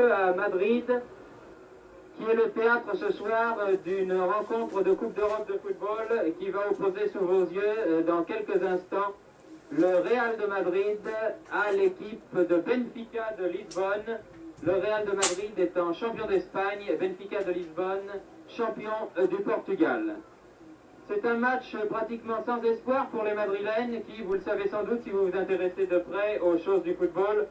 lieu à Madrid, qui est le théâtre ce soir d'une rencontre de Coupe d'Europe de football qui va opposer sous vos yeux dans quelques instants le Real de Madrid à l'équipe de Benfica de Lisbonne. Le Real de Madrid étant champion d'Espagne, Benfica de Lisbonne champion du Portugal. C'est un match pratiquement sans espoir pour les Madrilènes qui, vous le savez sans doute si vous vous intéressez de près aux choses du football,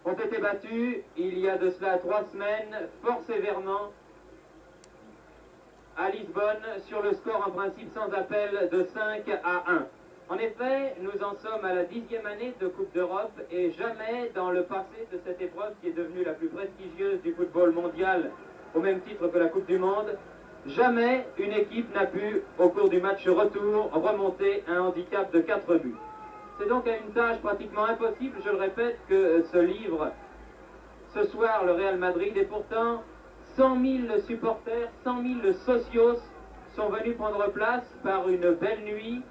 ont été battus il y a de cela 3 semaines fort sévèrement à Lisbonne sur le score en principe sans appel de 5-1. En effet, nous en sommes à la 10e année de Coupe d'Europe et jamais dans le passé de cette épreuve qui est devenue la plus prestigieuse du football mondial au même titre que la Coupe du Monde, jamais une équipe n'a pu, au cours du match retour, remonter un handicap de 4 buts. C'est donc à une tâche pratiquement impossible, je le répète, que se livre ce soir le Real Madrid et pourtant 100 000 supporters, 100 000 socios sont venus prendre place par une belle nuit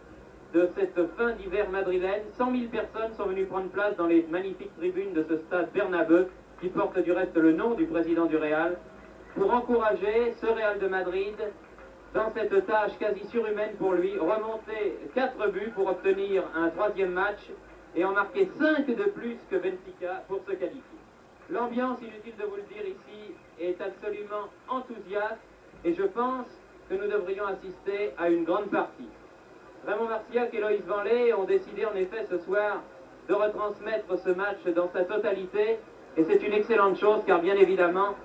de cette fin d'hiver madrilène. 100 000 personnes sont venues prendre place dans les magnifiques tribunes de ce stade Bernabeu, qui porte du reste le nom du président du Real, pour encourager ce Real de Madrid dans cette tâche quasi surhumaine pour lui, remonter 4 buts pour obtenir un 3e match et en marquer 5 de plus que Benfica pour se qualifier. L'ambiance, inutile de vous le dire ici, est absolument enthousiaste et je pense que nous devrions assister à une grande partie. Raymond Marciac et Loïs Vanley ont décidé en effet ce soir de retransmettre ce match dans sa totalité et c'est une excellente chose car bien évidemment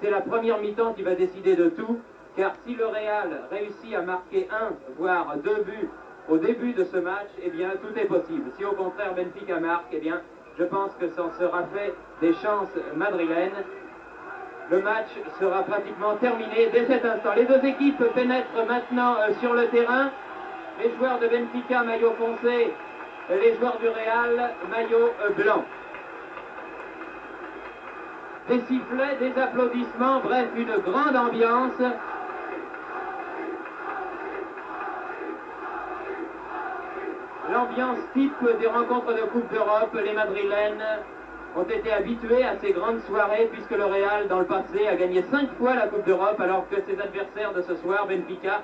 c'est la première mi-temps qui va décider de tout car si le Real réussit à marquer 1 voire 2 buts au début de ce match, eh bien tout est possible. Si au contraire Benfica marque, eh bien je pense que ça en sera fait des chances madrilènes. Le match sera pratiquement terminé dès cet instant. Les deux équipes pénètrent maintenant sur le terrain. Les joueurs de Benfica, maillot foncé, les joueurs du Real, maillot blanc. Des sifflets, des applaudissements, bref, une grande ambiance. L'ambiance type des rencontres de Coupe d'Europe, les Madrilènes ont été habitués à ces grandes soirées puisque le Real, dans le passé, a gagné 5 fois la Coupe d'Europe alors que ses adversaires de ce soir, Benfica,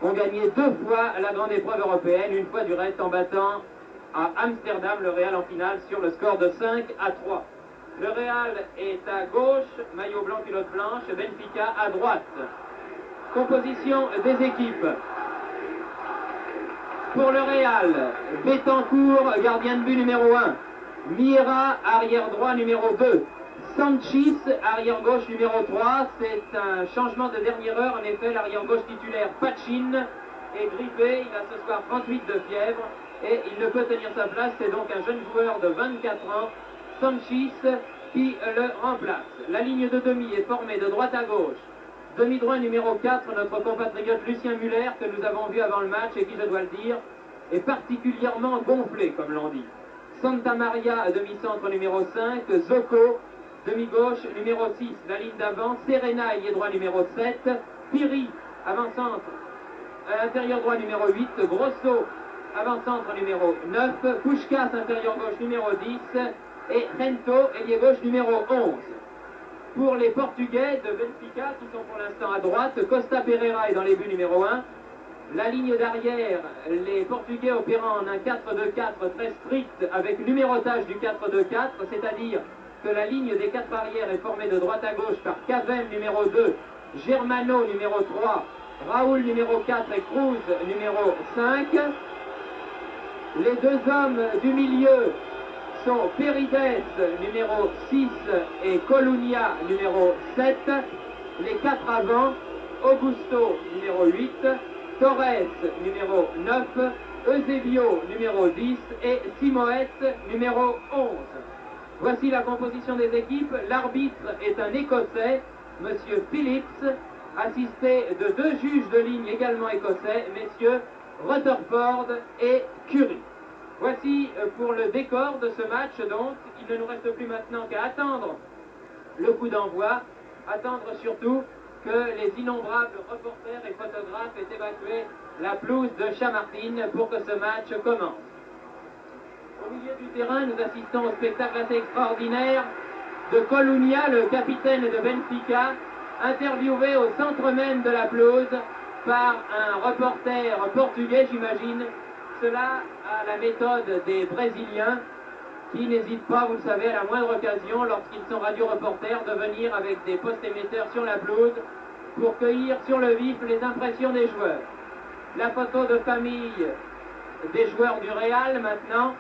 ont gagné 2 fois la grande épreuve européenne, une fois du reste en battant à Amsterdam le Real en finale sur le score de 5-3. Le Real est à gauche, maillot blanc, culotte blanche, Benfica à droite. Composition des équipes. Pour le Real, Betancourt, gardien de but numéro 1. Mira, arrière droit numéro 2. Sanchis, arrière gauche numéro 3. C'est un changement de dernière heure. En effet, l'arrière gauche titulaire, Pachin, est grippé. Il a ce soir 38 de fièvre et il ne peut tenir sa place. C'est donc un jeune joueur de 24 ans, Sanchis, qui le remplace. La ligne de demi est formée de droite à gauche. Demi-droit numéro 4, notre compatriote Lucien Muller, que nous avons vu avant le match et qui, je dois le dire, est particulièrement gonflé, comme l'on dit. Santa Maria, demi-centre numéro 5, Zocco, demi-gauche numéro 6, la ligne d'avant, Serena, ailier droit numéro 7, Piri, avant-centre, intérieur droit numéro 8, Grosso, avant-centre numéro 9, Puskás, intérieur gauche numéro 10, et Rento, ailier gauche numéro 11. Pour les Portugais de Benfica, qui sont pour l'instant à droite, Costa Pereira est dans les buts numéro 1. La ligne d'arrière, les Portugais opérant en un 4-2-4 très strict avec numérotage du 4-2-4, c'est-à-dire que la ligne des 4 arrières est formée de droite à gauche par Cavem numéro 2, Germano numéro 3, Raoul numéro 4 et Cruz numéro 5. Les 2 hommes du milieu sont Perides numéro 6 et Colunia numéro 7. Les 4 avant, Augusto numéro 8, Torres numéro 9, Eusebio numéro 10 et Simoes numéro 11. Voici la composition des équipes. L'arbitre est un Écossais, Monsieur Phillips, assisté de 2 juges de ligne également écossais, messieurs Rutherford et Curry. Voici pour le décor de ce match, donc, il ne nous reste plus maintenant qu'à attendre le coup d'envoi, attendre surtout que les innombrables reporters et photographes aient évacué la pelouse de Chamartin pour que ce match commence. Au milieu du terrain, nous assistons au spectacle assez extraordinaire de Colunia, le capitaine de Benfica, interviewé au centre même de la pelouse par un reporter portugais, j'imagine. Cela à la méthode des Brésiliens qui n'hésitent pas, vous le savez, à la moindre occasion, lorsqu'ils sont radio-reporters, de venir avec des postes émetteurs sur la pelouse pour cueillir sur le vif les impressions des joueurs. La photo de famille des joueurs du Real maintenant,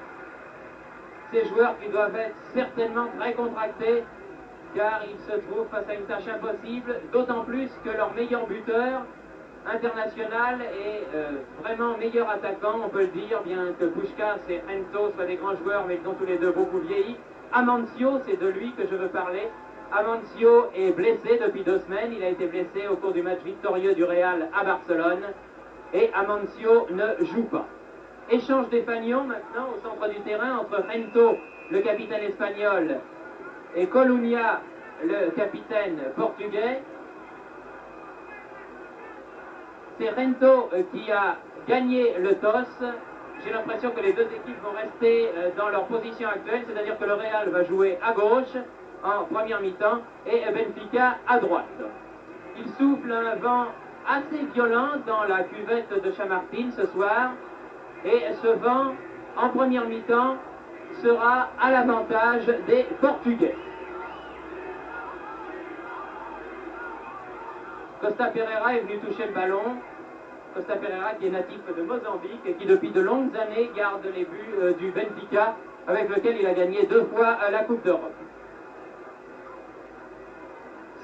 ces joueurs qui doivent être certainement très contractés car ils se trouvent face à une tâche impossible, d'autant plus que leur meilleur buteur international et vraiment meilleur attaquant, on peut le dire, bien que Puskás et Hento soient des grands joueurs, mais ils ont tous les deux beaucoup vieilli. Amancio, c'est de lui que je veux parler. Amancio est blessé depuis 2 semaines, il a été blessé au cours du match victorieux du Real à Barcelone, et Amancio ne joue pas. Échange des fanions maintenant au centre du terrain entre Hento, le capitaine espagnol, et Colunia, le capitaine portugais. C'est Hento qui a gagné le toss. J'ai l'impression que les deux équipes vont rester dans leur position actuelle, c'est-à-dire que le Real va jouer à gauche en première mi-temps et Benfica à droite. Il souffle un vent assez violent dans la cuvette de Chamartín ce soir et ce vent en première mi-temps sera à l'avantage des Portugais. Costa Pereira est venu toucher le ballon. Costa Pereira qui est natif de Mozambique et qui depuis de longues années garde les buts du Benfica avec lequel il a gagné 2 fois la Coupe d'Europe.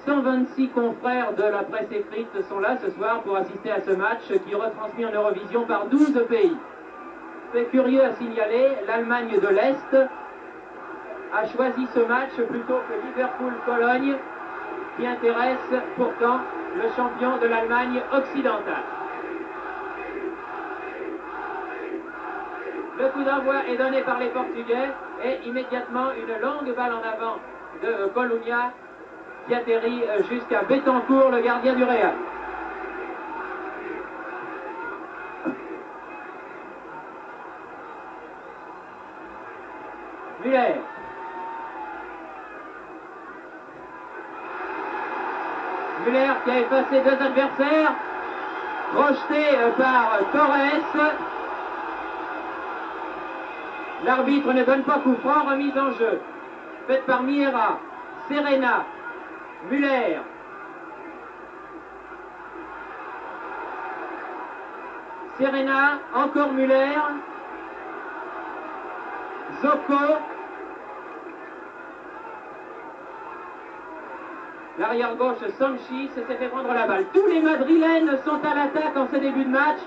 126 confrères de la presse écrite sont là ce soir pour assister à ce match qui est retransmis en Eurovision par 12 pays. C'est curieux à signaler, l'Allemagne de l'Est a choisi ce match plutôt que Liverpool-Cologne qui intéresse pourtant le champion de l'Allemagne occidentale. Le coup d'envoi est donné par les Portugais et immédiatement une longue balle en avant de Colunia qui atterrit jusqu'à Betancourt, le gardien du Real. Müller. Müller qui a effacé 2 adversaires, projeté par Torres. L'arbitre ne donne pas coup franc, remise en jeu. Faite par Miera, Serena, Müller. Serena, encore Müller. Zocco. L'arrière-gauche Sanchis s'est fait prendre la balle. Tous les Madrilènes sont à l'attaque en ce début de match.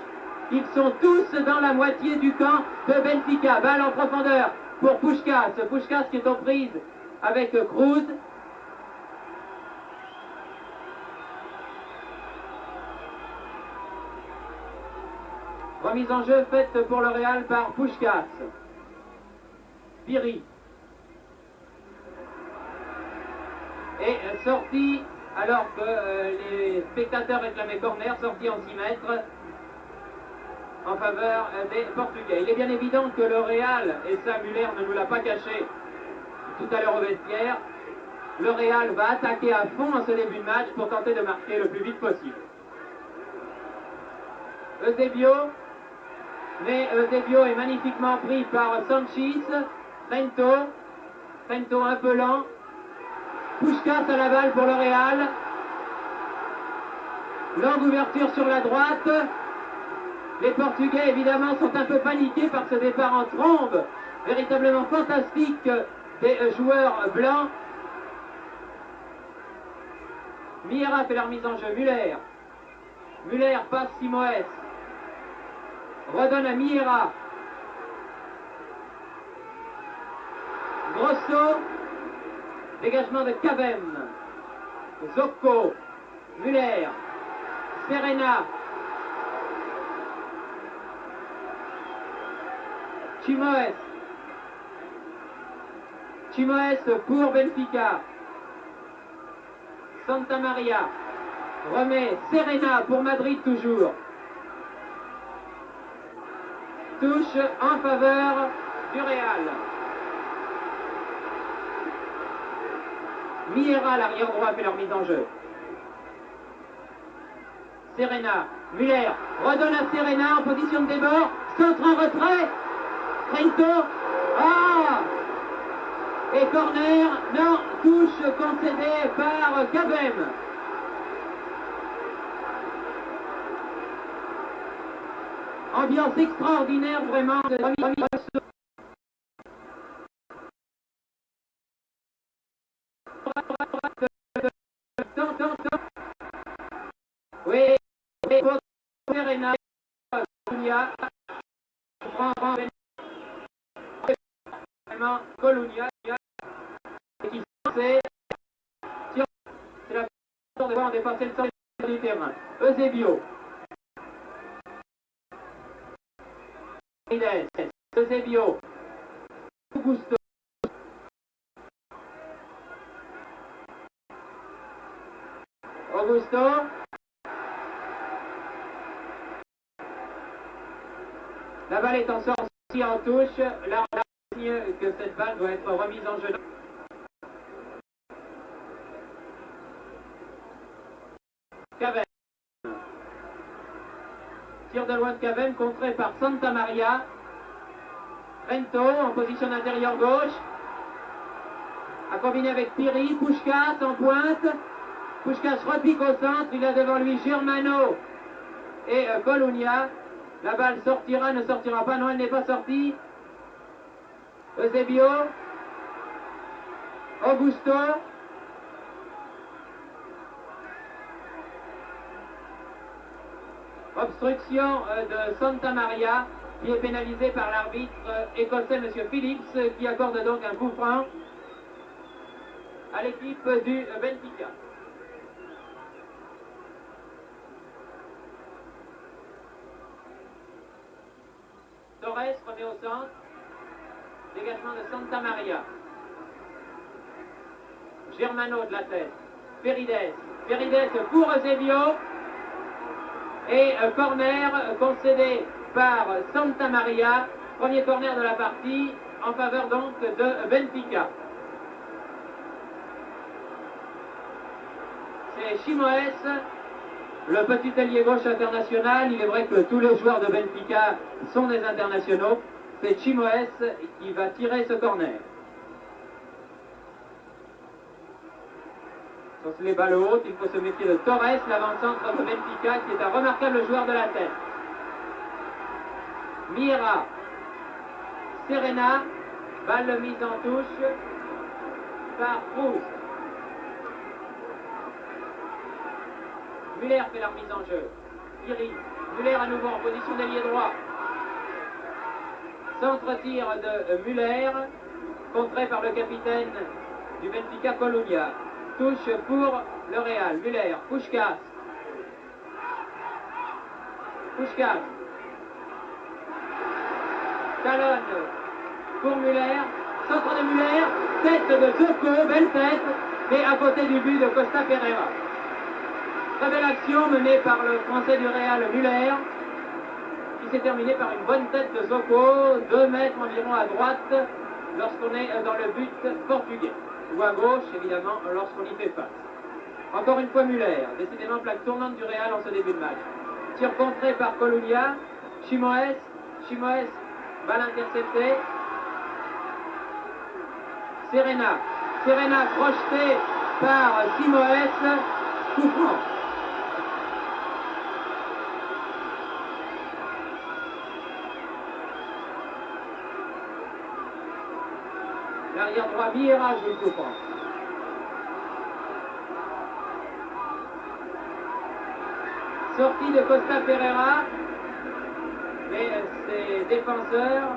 Ils sont tous dans la moitié du camp de Benfica. Balle en profondeur pour Puskás. Puskás qui est aux prises avec Cruz. Remise en jeu faite pour le Real par Puskás. Piri. Et sortie, alors que les spectateurs réclamaient corner, sortie en 6 mètres en faveur des Portugais. Il est bien évident que le Real, et ça Müller ne nous l'a pas caché tout à l'heure au vestiaire, le Real va attaquer à fond en ce début de match pour tenter de marquer le plus vite possible. Eusebio, mais Eusebio est magnifiquement pris par Sanchis. Hento un peu lent. Puskás à la balle pour le Real. Longue ouverture sur la droite. Les Portugais évidemment sont un peu paniqués par ce départ en trombe véritablement fantastique des joueurs blancs. Miera fait la remise en jeu. Müller passe Simoes. Redonne à Miera. Grosso. Dégagement de Cavem. Zocco. Müller. Serena. Chimoes pour Benfica. Santa Maria remet Serena pour Madrid toujours. Touche en faveur du Real. Miera, l'arrière droit, fait leur mise en jeu. Serena, Muller, redonne à Serena en position de débord, centre en retrait, Trento, ah! Et corner, non, touche concédée par Cavem. Ambiance extraordinaire vraiment de oui, pour Serena, Colunia, vraiment Colunia, qui c'est la façon de voir dépasser le centre du terrain. Eusebio. Eusebio. Augusto. Augusto. La balle est en sortie en touche. Là, on a signe que cette balle doit être remise en jeu. Cavem. Tir de loin de Cavem, contré par Santa Maria. Trento en position d'intérieur gauche. A combiné avec Piri. Puskás en pointe. Puskás repique au centre. Il a devant lui Germano et Colunia. La balle sortira, ne sortira pas. Non, elle n'est pas sortie. Eusebio. Augusto. Obstruction de Santa Maria qui est pénalisé par l'arbitre écossais M. Phillips qui accorde donc un coup franc à l'équipe du Benfica. Torres remet au centre. Dégagement de Santa Maria. Germano de la tête. Ferides. Ferides pour Eusebio. Et corner concédé par Santa Maria. Premier corner de la partie en faveur donc de Benfica. C'est Chimoes, le petit ailier gauche international. Il est vrai que tous les joueurs de Benfica sont des internationaux. C'est Chimoes qui va tirer ce corner. Sur les balles hautes, il faut se méfier de Torres, l'avant-centre de Benfica, qui est un remarquable joueur de la tête. Miera, Serena, balle mise en touche par Proust. Muller fait la remise en jeu. Thierry, Muller à nouveau en position d'ailier droit. Centre-tir de Muller, contré par le capitaine du Benfica, Colunia. Touche pour le Real. Muller, Puskás. Puskás. Talonne pour Muller. Centre de Muller. Tête de Zoko, belle tête. Mais à côté du but de Costa Pereira. Très belle action menée par le Français du Real, Muller, qui s'est terminée par une bonne tête de Zoko, 2 mètres environ à droite, lorsqu'on est dans le but portugais. Ou à gauche, évidemment, lorsqu'on y fait face. Encore une fois Muller, décidément plaque tournante du Real en ce début de match. Tir contré par Colunia, Chimoes, balle interceptée. Serena projetée par Simoes, coup franc. L'arrière droit Miera joue le coup franc. Sortie de Costa Pereira, mais ses défenseurs,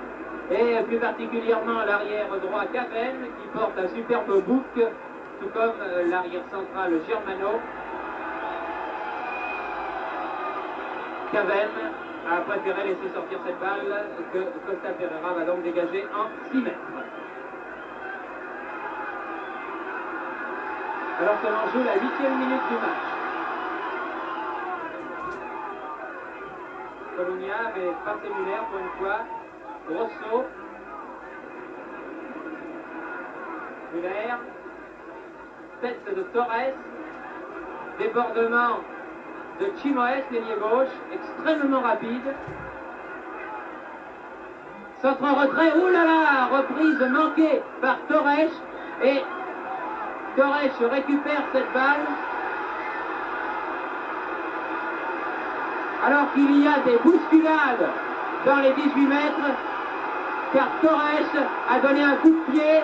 et plus particulièrement l'arrière droit Cavem, qui porte un superbe bouc, tout comme l'arrière central Germano. Cavem a préféré laisser sortir cette balle que Costa Pereira va donc dégager en 6 mètres. Alors que l'on joue la 8e minute du match. Colunia avait passé Muller pour une fois. Grosso. Muller. tête de Torres, débordement de Chimoes, l'ailier gauche, extrêmement rapide. Centre en retrait, oulala, reprise manquée par Torres, et Torres récupère cette balle. Alors qu'il y a des bousculades dans les 18 mètres, car Torres a donné un coup de pied.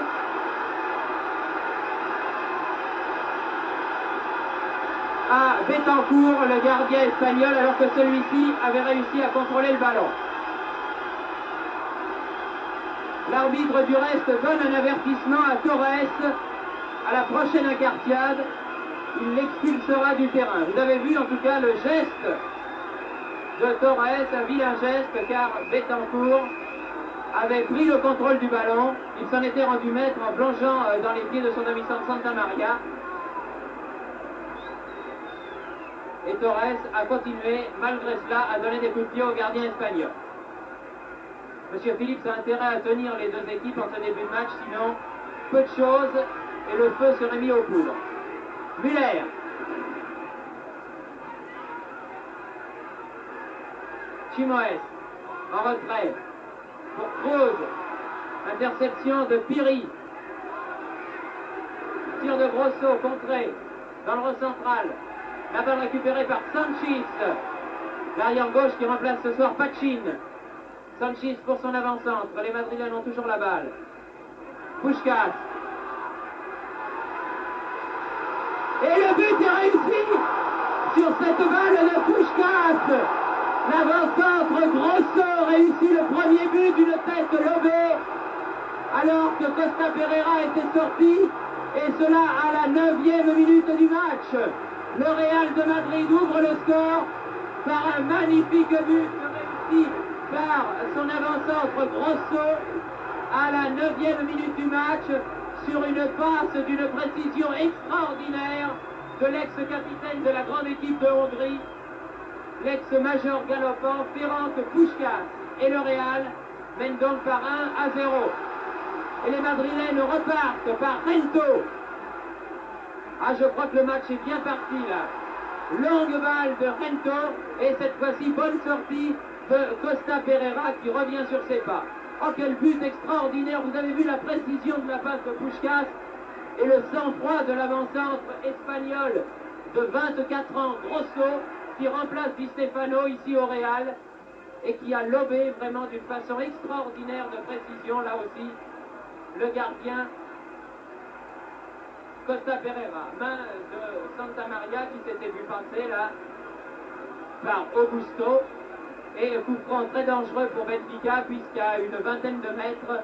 À Betancourt, le gardien espagnol, alors que celui-ci avait réussi à contrôler le ballon. L'arbitre du reste donne un avertissement à Torres. À la prochaine incartade, il l'expulsera du terrain. Vous avez vu en tout cas le geste de Torres, un vilain geste, car Betancourt avait pris le contrôle du ballon. Il s'en était rendu maître en plongeant dans les pieds de son ami Santa Maria. Et Torres a continué, malgré cela, à donner des coups de pied au gardien espagnol. Monsieur Philippe a intérêt à tenir les deux équipes en ce début de match, sinon peu de choses et le feu serait mis aux poudres. Müller. Chimoes en retrait pour Kroos. Interception de Piri. Tir de Grosso contré dans le rond central. La balle récupérée par Sanchis. L'arrière gauche qui remplace ce soir Pachin. Sanchis pour son avant-centre. Les Madrilènes ont toujours la balle. Puskás. Et le but est réussi sur cette balle de Puskás. L'avant-centre Grosso réussit le premier but d'une tête lobée alors que Costa Pereira était sorti, et cela à la 9e minute du match. Le Real de Madrid ouvre le score par un magnifique but réussi par son avant-centre Grosso à la 9e minute du match sur une passe d'une précision extraordinaire de l'ex-capitaine de la grande équipe de Hongrie, l'ex-major galopant Ferenc Puskás, et le Real mène donc par 1-0. Et les Madrilènes repartent par Rento. Ah, je crois que le match est bien parti là. Longue balle de Rento, et cette fois-ci bonne sortie de Costa Pereira qui revient sur ses pas. Oh, quel but extraordinaire! Vous avez vu la précision de la passe de Puskás et le sang-froid de l'avant-centre espagnol de 24 ans, Grosso, qui remplace Di Stefano ici au Real et qui a lobé vraiment d'une façon extraordinaire de précision, là aussi, le gardien Costa Pereira. Main de Santa Maria qui s'était vu passer là par Augusto, et coup franc très dangereux pour Benfica puisqu'à une vingtaine de mètres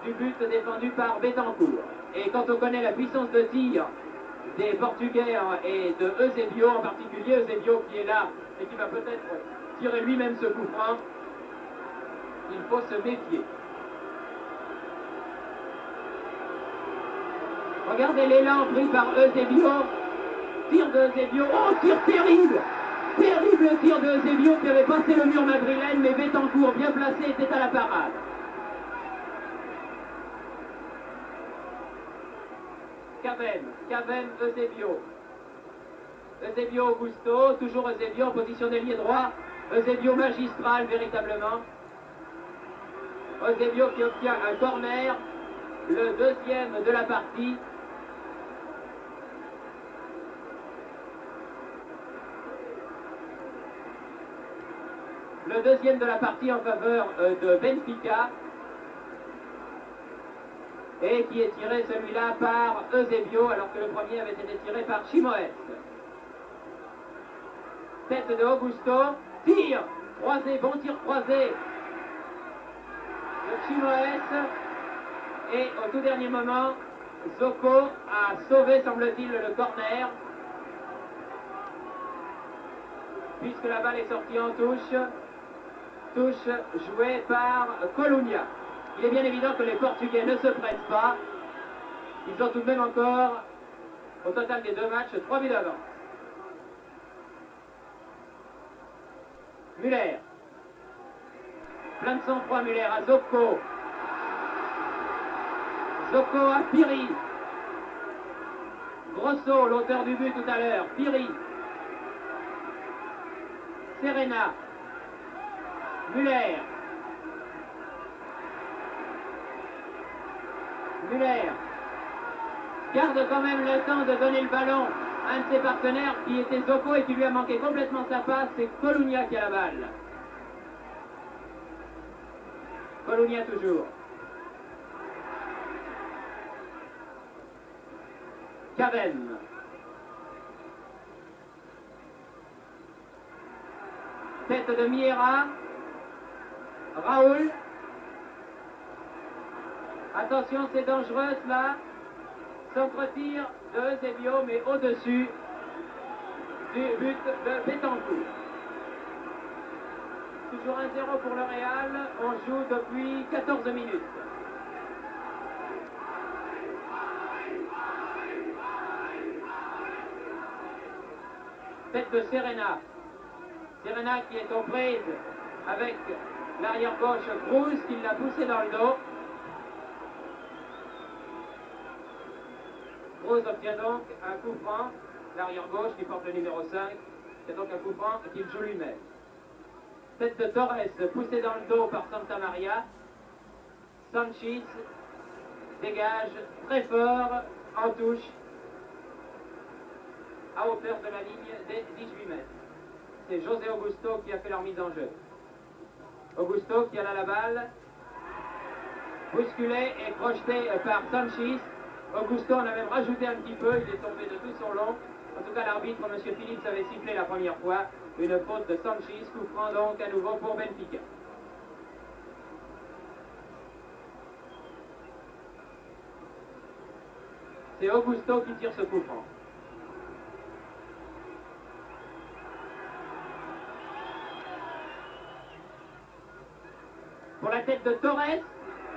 du but défendu par Betancourt. Et quand on connaît la puissance de tir des Portugais et de Eusebio en particulier, Eusebio qui est là et qui va peut-être tirer lui-même ce coup franc, il faut se méfier. Regardez l'élan pris par Eusebio. Tir de Eusebio. Oh, tir terrible! Terrible tir de Eusebio qui avait passé le mur madrilène, mais Betancourt, bien placé, était à la parade. Cavem, Eusebio. Eusebio Augusto, toujours Eusebio en position d'ailier droit. Eusebio magistral, véritablement. Eusebio qui obtient un corner, le deuxième de la partie. Le deuxième de la partie en faveur de Benfica, et qui est tiré celui-là par Eusebio, alors que le premier avait été tiré par Chimoes. Tête de Augusto, tir croisé, bon tir croisé de Chimoes, et au tout dernier moment, Zoko a sauvé, semble-t-il, le corner, puisque la balle est sortie en touche jouée par Colunia. Il est bien évident que les Portugais ne se pressent pas. Ils ont tout de même encore, au total des deux matchs, 3 buts d'avance. Müller. Plein de sang-froid, Müller à Zoko. Zoko à Piri. Grosso, l'auteur du but tout à l'heure. Piri. Serena. Muller. Muller garde quand même le temps de donner le ballon à un de ses partenaires qui était Zocco et qui lui a manqué complètement sa passe. C'est Colonia qui a la balle. Colonia toujours. Caven. Tête de Miera. Raoul. Attention, c'est dangereux cela. Centre-tir de Eusebio, mais au-dessus du but de Betancourt. Toujours 1-0 pour le Real. On joue depuis 14 minutes. Tête de Serena. Serena qui est aux prises avec l'arrière gauche Cruz qui l'a poussé dans le dos. Cruz obtient donc un coup franc. L'arrière gauche qui porte le numéro 5. C'est donc un coup franc qu'il joue lui-même. Tête de Torres poussée dans le dos par Santa Maria. Sanchis dégage très fort en touche à hauteur de la ligne des 18 mètres. C'est José Augusto qui a fait leur mise en jeu. Augusto qui a la balle, bousculé et projeté par Sanchis. Augusto en a même rajouté un petit peu, il est tombé de tout son long. En tout cas, l'arbitre, M. Phillips, avait sifflé la première fois. Une faute de Sanchis, coup franc donc à nouveau pour Benfica. C'est Augusto qui tire ce coup franc. Pour la tête de Torres,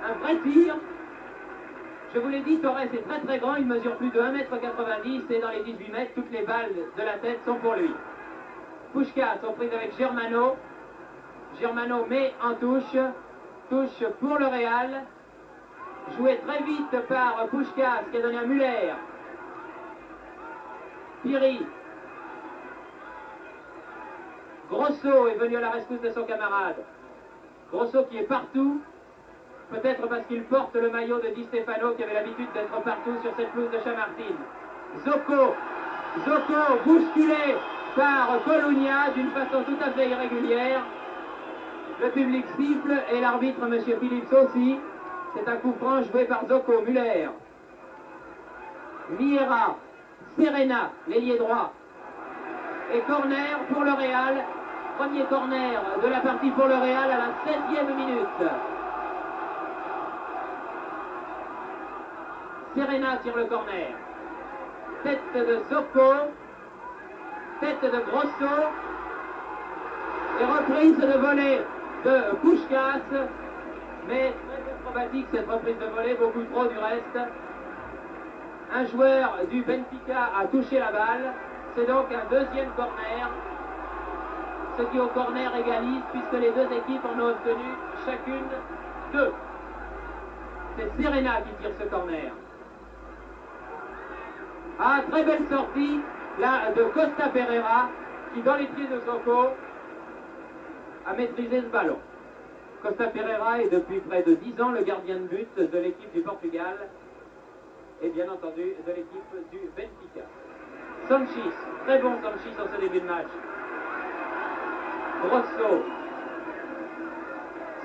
un vrai tir. Je vous l'ai dit, Torres est très très grand, il mesure plus de 1,90 m et dans les 18 mètres, toutes les balles de la tête sont pour lui. Puskás sont prises avec Germano. Germano met en touche. Touche pour le Real. Joué très vite par Puskás qui a donné à Muller. Piri. Grosso est venu à la rescousse de son camarade. Grosso qui est partout. Peut-être parce qu'il porte le maillot de Di Stefano qui avait l'habitude d'être partout sur cette pelouse de Chamartín. Zocco bousculé par Colonia d'une façon tout à fait irrégulière. Le public siffle et l'arbitre, M. Phillips aussi. C'est un coup franc joué par Zocco. Muller. Miera. Serena, l'ailier droit. Et corner pour le Real. Premier corner de la partie pour le Real à la 7e minute. Serena tire le corner. Tête de Zocco. Tête de Grosso. Et reprise de volée de Puskás. Mais très acrobatique cette reprise de volée, beaucoup trop du reste. Un joueur du Benfica a touché la balle. C'est donc un deuxième corner. Ce qui au corner égalise puisque les deux équipes en ont obtenu chacune 2. C'est Serena qui tire ce corner. Ah, très belle sortie là de Costa Pereira qui dans les pieds de Zocco a maîtrisé ce ballon. Costa Pereira est depuis près de 10 ans le gardien de but de l'équipe du Portugal et bien entendu de l'équipe du Benfica. Sanchis, très bon Sanchis en ce début de match. Grosso.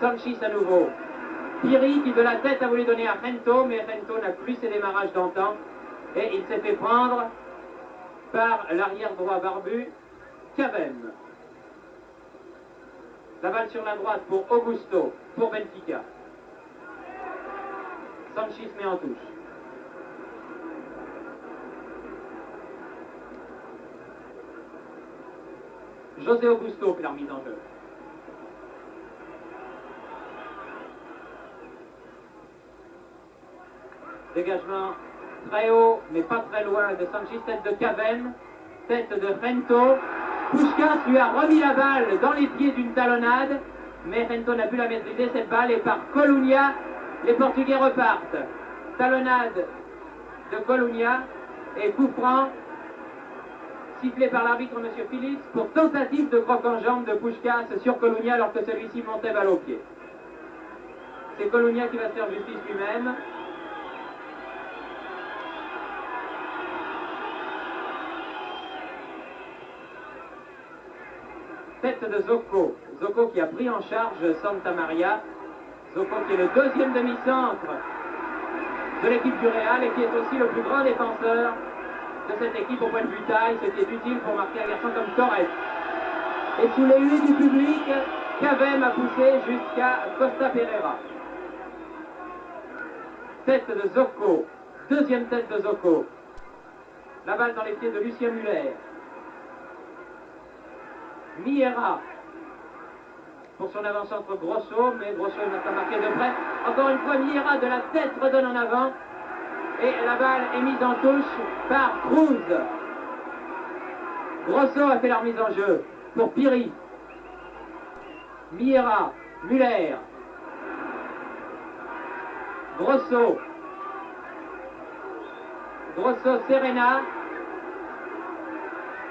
Sanchis à nouveau. Piri qui de la tête a voulu donner à Gento, mais Gento n'a plus ses démarrages d'antan. Et il s'est fait prendre par l'arrière droit barbu, Caven. La balle sur la droite pour Augusto, pour Benfica. Sanchis met en touche. José Augusto fait la remise en jeu. Dégagement très haut, mais pas très loin de Sanchis, tête de Caven, tête de Gento. Puskás lui a remis la balle dans les pieds d'une talonnade, mais Gento n'a pu la maîtriser cette balle et par Colonia, les Portugais repartent. Talonnade de Colonia Et coup franc, sifflé par l'arbitre M. Phillips pour tentative de croc en jambe de Puskás sur Colonia alors que celui-ci montait balle au pied. C'est Colonia qui va se faire justice lui-même. Tête de Zocco. Zocco qui a pris en charge Santa Maria. Zocco qui est le deuxième demi-centre de l'équipe du Real et qui est aussi le plus grand défenseur de cette équipe au point de vue taille. C'était utile pour marquer un garçon comme Torres. Et sous les huées du public, Cavem a poussé jusqu'à Costa Pereira. Tête de Zocco. Deuxième tête de Zocco. La balle dans les pieds de Lucien Muller. Miera pour son avant-centre Grosso, mais Grosso n'a pas marqué de près. Encore une fois, Miera de la tête redonne en avant. Et la balle est mise en touche par Cruz. Grosso a fait la remise en jeu pour Piri. Miera, Muller. Grosso. Grosso, Serena.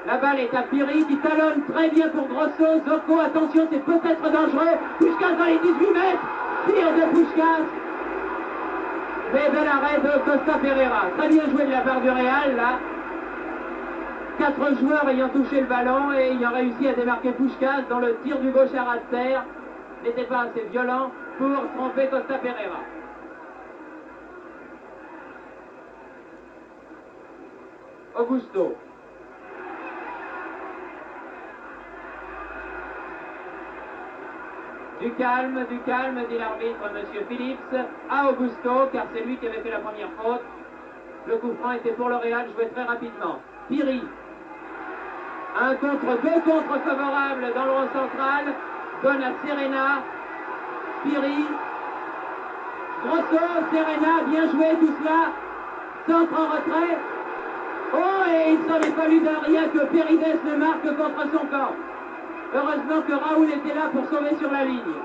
La balle est à Piri qui talonne très bien pour Grosso. Zocco, attention, c'est peut-être dangereux. Puskás dans les 18 mètres. Tir de Puskás. Mais bel arrêt de Costa Pereira. Très bien joué de la part du Real, là. 4 joueurs ayant touché le ballon et ayant réussi à démarquer Puskás dans le tir du gauche à ras de terre. N'était pas assez violent pour tromper Costa Pereira. Augusto. Du calme, dit l'arbitre, M. Phillips, à Augusto, car c'est lui qui avait fait la première faute. Le coup franc était pour le Real, joué très rapidement. Piri, deux contre favorables dans le rond central, donne à Serena. Piri, Grosso, Serena, bien joué tout cela. Centre en retrait. Oh, et il s'en est fallu de rien que Pérides ne marque contre son camp. Heureusement que Raoul était là pour sauver sur la ligne.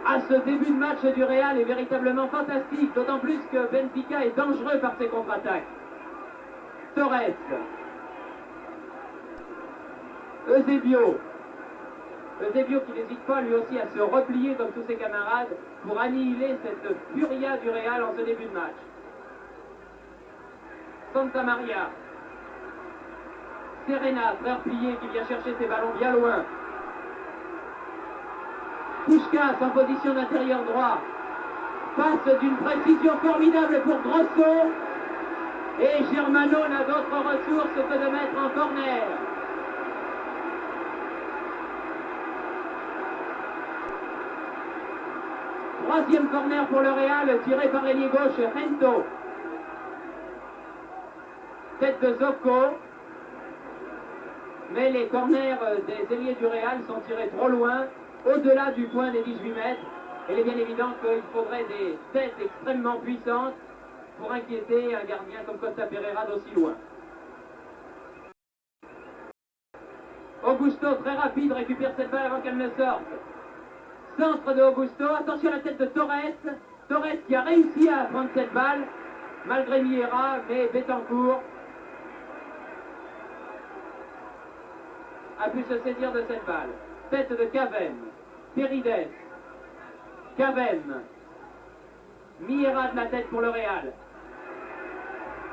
Ah, ce début de match du Real est véritablement fantastique, d'autant plus que Benfica est dangereux par ses contre-attaques. Torres. Eusebio. Eusebio qui n'hésite pas lui aussi à se replier comme tous ses camarades pour annihiler cette furia du Real en ce début de match. Santa Maria. Serena, frère plié, qui vient chercher ses ballons bien loin. Puskás en position d'intérieur droit. Passe d'une précision formidable pour Grosso. Et Germano n'a d'autre ressource que de mettre en corner. Troisième corner pour le Real, tiré par l'ailier gauche Hento. Tête de Zocco. Mais les corners des ailiers du Real sont tirés trop loin, au-delà du point des 18 mètres. Et il est bien évident qu'il faudrait des têtes extrêmement puissantes pour inquiéter un gardien comme Costa Pereira d'aussi loin. Augusto, très rapide, récupère cette balle avant qu'elle ne sorte. Centre de Augusto, attention à la tête de Torres. Torres qui a réussi à prendre cette balle, malgré Miera, mais Betancourt a pu se saisir de cette balle. Tête de Cavem, Pérides, Cavem, Miera de la tête pour le Real.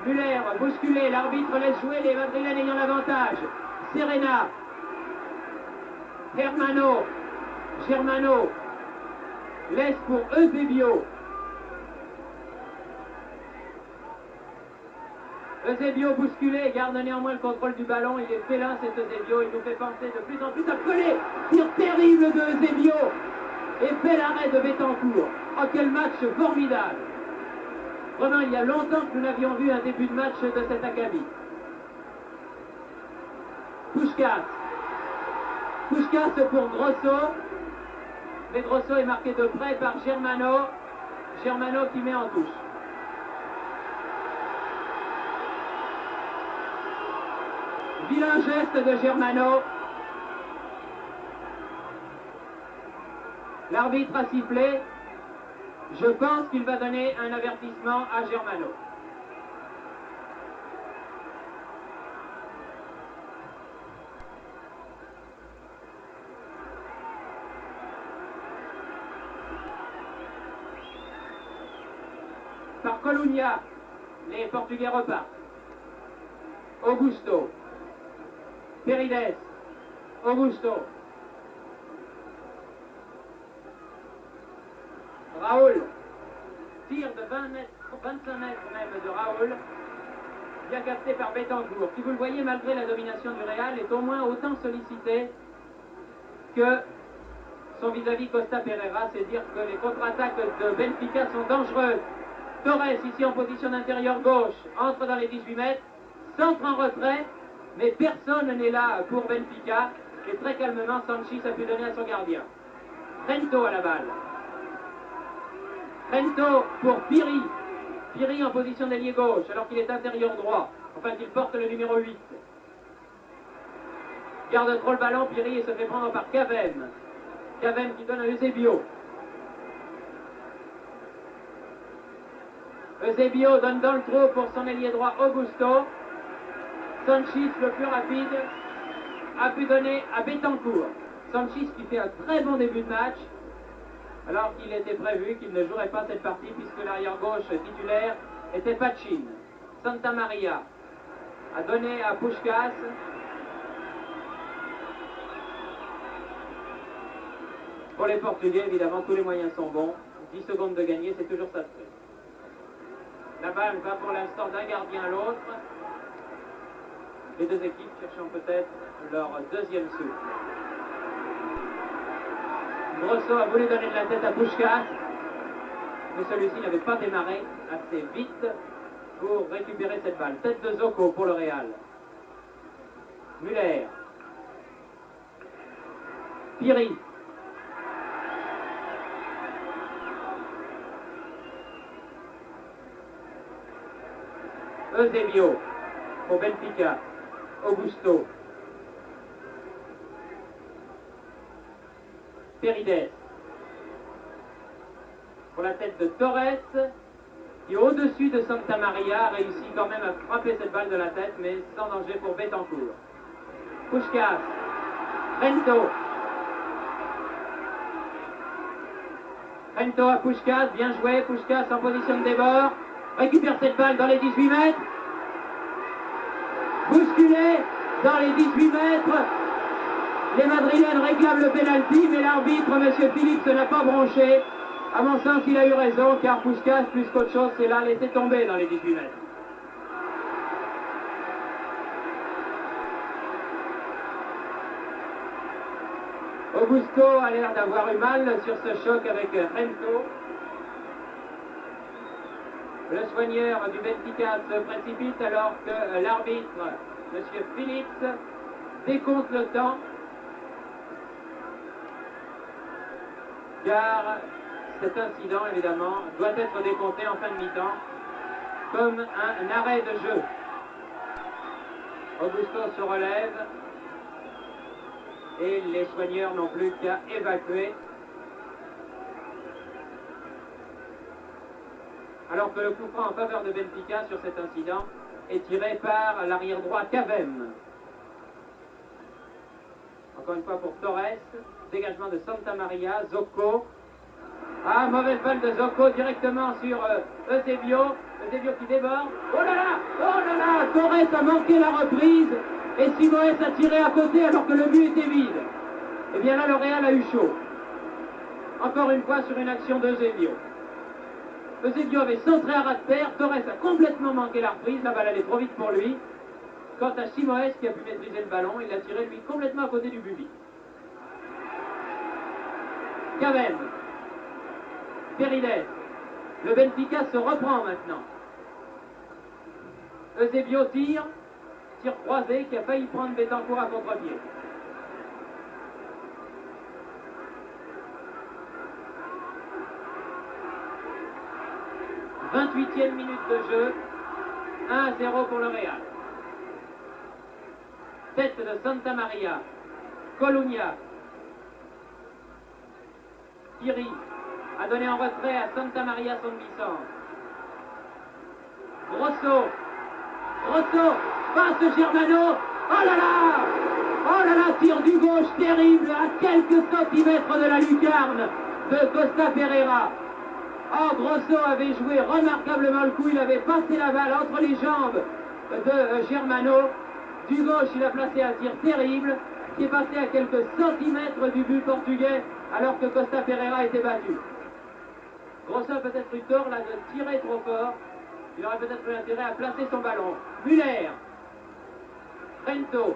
Muller, bousculé, l'arbitre laisse jouer les Madrilènes ayant l'avantage. Serena, Germano, laisse pour Eusebio. Eusebio bousculé, garde néanmoins le contrôle du ballon, il est félin cet Eusebio, il nous fait penser de plus en plus à coller. Tir terrible de Eusebio et bel arrêt de Betancourt. Oh, quel match formidable! Vraiment, il y a longtemps que nous n'avions vu un début de match de cet acabit. Puskás pour Grosso, mais Grosso est marqué de près par Germano qui met en touche. Vilain geste de Germano. L'arbitre a sifflé. Je pense qu'il va donner un avertissement à Germano. par Colunia. Les Portugais repartent. Augusto. Perides. Augusto. Raoul. Tir de 20 mètres, 25 mètres même de Raoul. Bien capté par Betancourt, qui, vous le voyez, malgré la domination du Real, est au moins autant sollicité que son vis-à-vis Costa Pereira. C'est dire que les contre-attaques de Benfica sont dangereuses. Torres, ici en position d'intérieur gauche, entre dans les 18 mètres, centre en retrait, mais personne n'est là pour Benfica. Et très calmement, Sanchis a pu donner à son gardien. Rento à la balle. Rento pour Piri. Piri en position d'ailier gauche, alors qu'il est intérieur droit. Enfin, qu'il porte le numéro 8. Garde trop le ballon, Piri, et se fait prendre par Cavem. Cavem qui donne à Eusebio. Eusebio donne dans le trou pour son ailier droit Augusto. Sanchis, le plus rapide, a pu donner à Betancourt. Sanchis qui fait un très bon début de match, alors qu'il était prévu qu'il ne jouerait pas cette partie puisque l'arrière-gauche titulaire était Pachin. Santa Maria a donné à Puskás. Pour les Portugais, évidemment, tous les moyens sont bons. 10 secondes de gagner, c'est toujours ça de fait. La balle va pour l'instant d'un gardien à l'autre. Les deux équipes cherchant peut-être leur deuxième souffle. Grosso a voulu donner de la tête à Puskás, mais celui-ci n'avait pas démarré assez vite pour récupérer cette balle. Tête de Zoko pour le Real. Muller. Piri. Eusebio pour Benfica. Augusto. Perides. Pour la tête de Torres, qui au-dessus de Santa Maria a réussi quand même à frapper cette balle de la tête, mais sans danger pour Betancourt. Puskás. Rento. Rento à Puskás, bien joué. Puskás en position de débord. Récupère cette balle dans les 18 mètres. Bousculé dans les 18 mètres. Les Madrilènes réclament le pénalty, mais l'arbitre, M. Philippe, n'a pas bronché. À mon sens, il a eu raison, car Puskás, plus qu'autre chose, c'est là laissé tomber dans les 18 mètres. Augusto a l'air d'avoir eu mal sur ce choc avec Rento. Le soigneur du Benfica se précipite alors que l'arbitre, M. Philippe, décompte le temps. Car cet incident, évidemment, doit être décompté en fin de mi-temps comme un arrêt de jeu. Augusto se relève et les soigneurs n'ont plus qu'à évacuer. Alors que le coup franc en faveur de Benfica sur cet incident est tiré par l'arrière droit Cavem. Encore une fois pour Torres. Dégagement de Santa Maria, Zoko. Ah, mauvaise balle de Zoko directement sur Eusebio. Eusebio qui déborde. Oh là là! Oh là là! Torres a manqué la reprise et Simoes a tiré à côté alors que le but était vide. Et bien là, le Real a eu chaud. Encore une fois sur une action d'Eusebio. Eusebio avait centré à ras de terre. Torres a complètement manqué la reprise. La balle allait trop vite pour lui. Quant à Simoes qui a pu maîtriser le ballon, il l'a tiré lui complètement à côté du but. Cavem. Perides. Le Benfica se reprend maintenant. Eusebio tire croisé qui a failli prendre Betancourt à contre-pied. « 28e minute de jeu. 1-0 pour le Real. Tête de Santa Maria. Colunia. Piri a donné en retrait à Santa Maria son licence. Grosso passe Germano. Oh là là, tir du gauche terrible à quelques centimètres de la lucarne de Costa Pereira. Oh, Grosso avait joué remarquablement le coup. Il avait passé la balle entre les jambes de Germano. Du gauche, il a placé un tir terrible qui est passé à quelques centimètres du but portugais alors que Costa Ferreira était battu. Grosso a peut-être eu tort là de tirer trop fort. Il aurait peut-être eu intérêt à placer son ballon. Muller. Rento.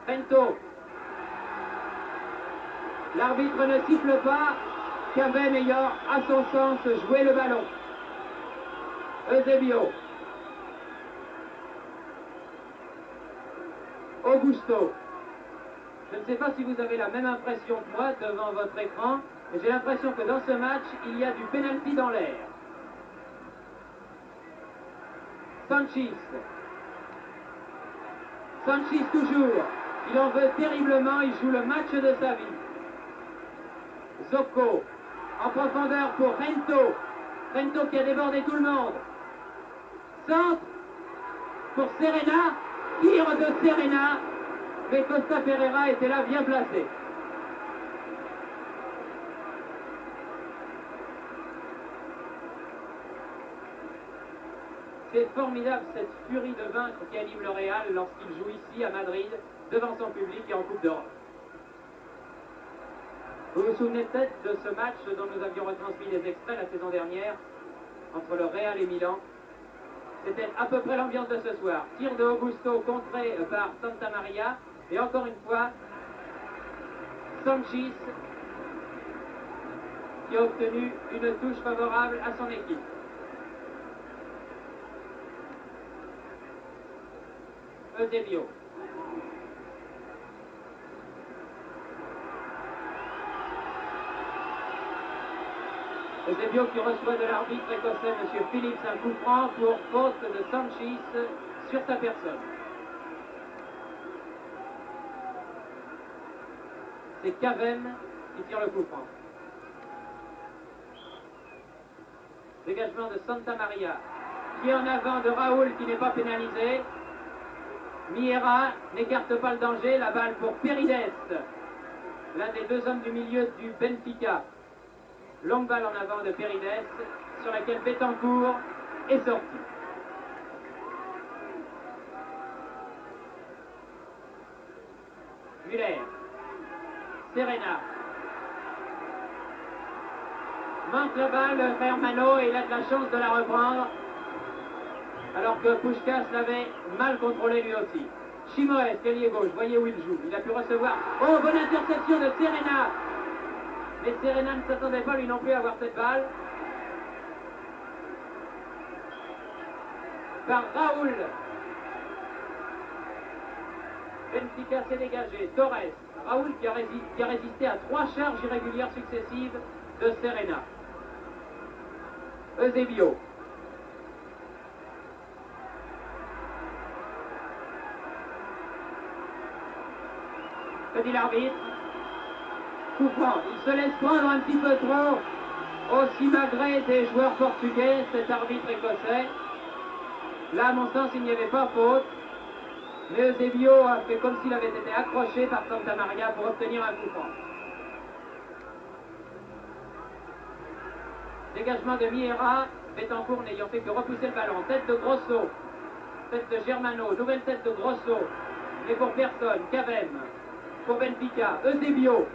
Rento. L'arbitre ne siffle pas. Cavem ayant, à son sens, joué le ballon. Eusebio. Augusto. Je ne sais pas si vous avez la même impression que moi devant votre écran, mais j'ai l'impression que dans ce match, il y a du penalty dans l'air. Sanchis. Sanchis toujours. Il en veut terriblement, il joue le match de sa vie. Zocco. En profondeur pour Rento. Rento qui a débordé tout le monde. Centre pour Serena. Tir de Serena. Mais Costa Ferreira était là bien placé. C'est formidable cette furie de vaincre qui anime le Real lorsqu'il joue ici à Madrid, devant son public et en Coupe d'Europe. Vous vous souvenez peut-être de ce match dont nous avions retransmis des extraits la saison dernière entre le Real et Milan. C'était à peu près l'ambiance de ce soir. Tir de Augusto contré par Santa Maria. Et encore une fois, Sanchis qui a obtenu une touche favorable à son équipe. Eusebio. Eusebio qui reçoit de l'arbitre écossais, M. Phillips, un coup franc pour faute de Sanchis sur sa personne. C'est Cavem qui tire le coup franc. Dégagement de Santa Maria, qui est en avant de Raoul qui n'est pas pénalisé. Miera n'écarte pas le danger, la balle pour Perides, l'un des deux hommes du milieu du Benfica. Longue balle en avant de Perides, sur laquelle Betancourt est sorti. Muller. Serena. Manque la balle, Germano, et il a de la chance de la reprendre. Alors que Puskás l'avait mal contrôlé lui aussi. Chimoes, ailier gauche, voyez où il joue. Il a pu recevoir. Oh, bonne interception de Serena. Mais Serena ne s'attendait pas lui non plus à avoir cette balle. Par Raoul. Benfica s'est dégagé. Torres. Raoul qui a résisté à 3 charges irrégulières successives de Serena. Eusebio. Que dit l'arbitre? Coup franc. Il se laisse prendre un petit peu trop, aussi malgré des joueurs portugais, cet arbitre écossais. Là, à mon sens, il n'y avait pas faute. Mais Eusebio a fait comme s'il avait été accroché par Santa Maria pour obtenir un coup franc. Dégagement de Miera, Betancourt n'ayant fait que repousser le ballon. Tête de Grosso, tête de Germano, nouvelle tête de Grosso, mais pour personne. Cavem, pour Benfica, Eusebio.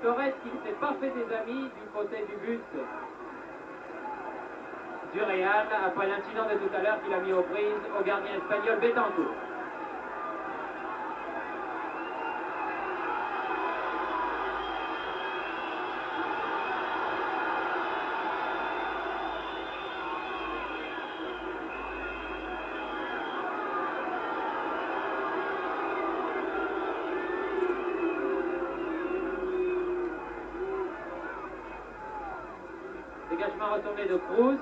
Torres qui ne s'est pas fait des amis du côté du but du Real après l'incident de tout à l'heure qu'il a mis aux prises au gardien espagnol Betancourt. Dégagement retourné de Cruz.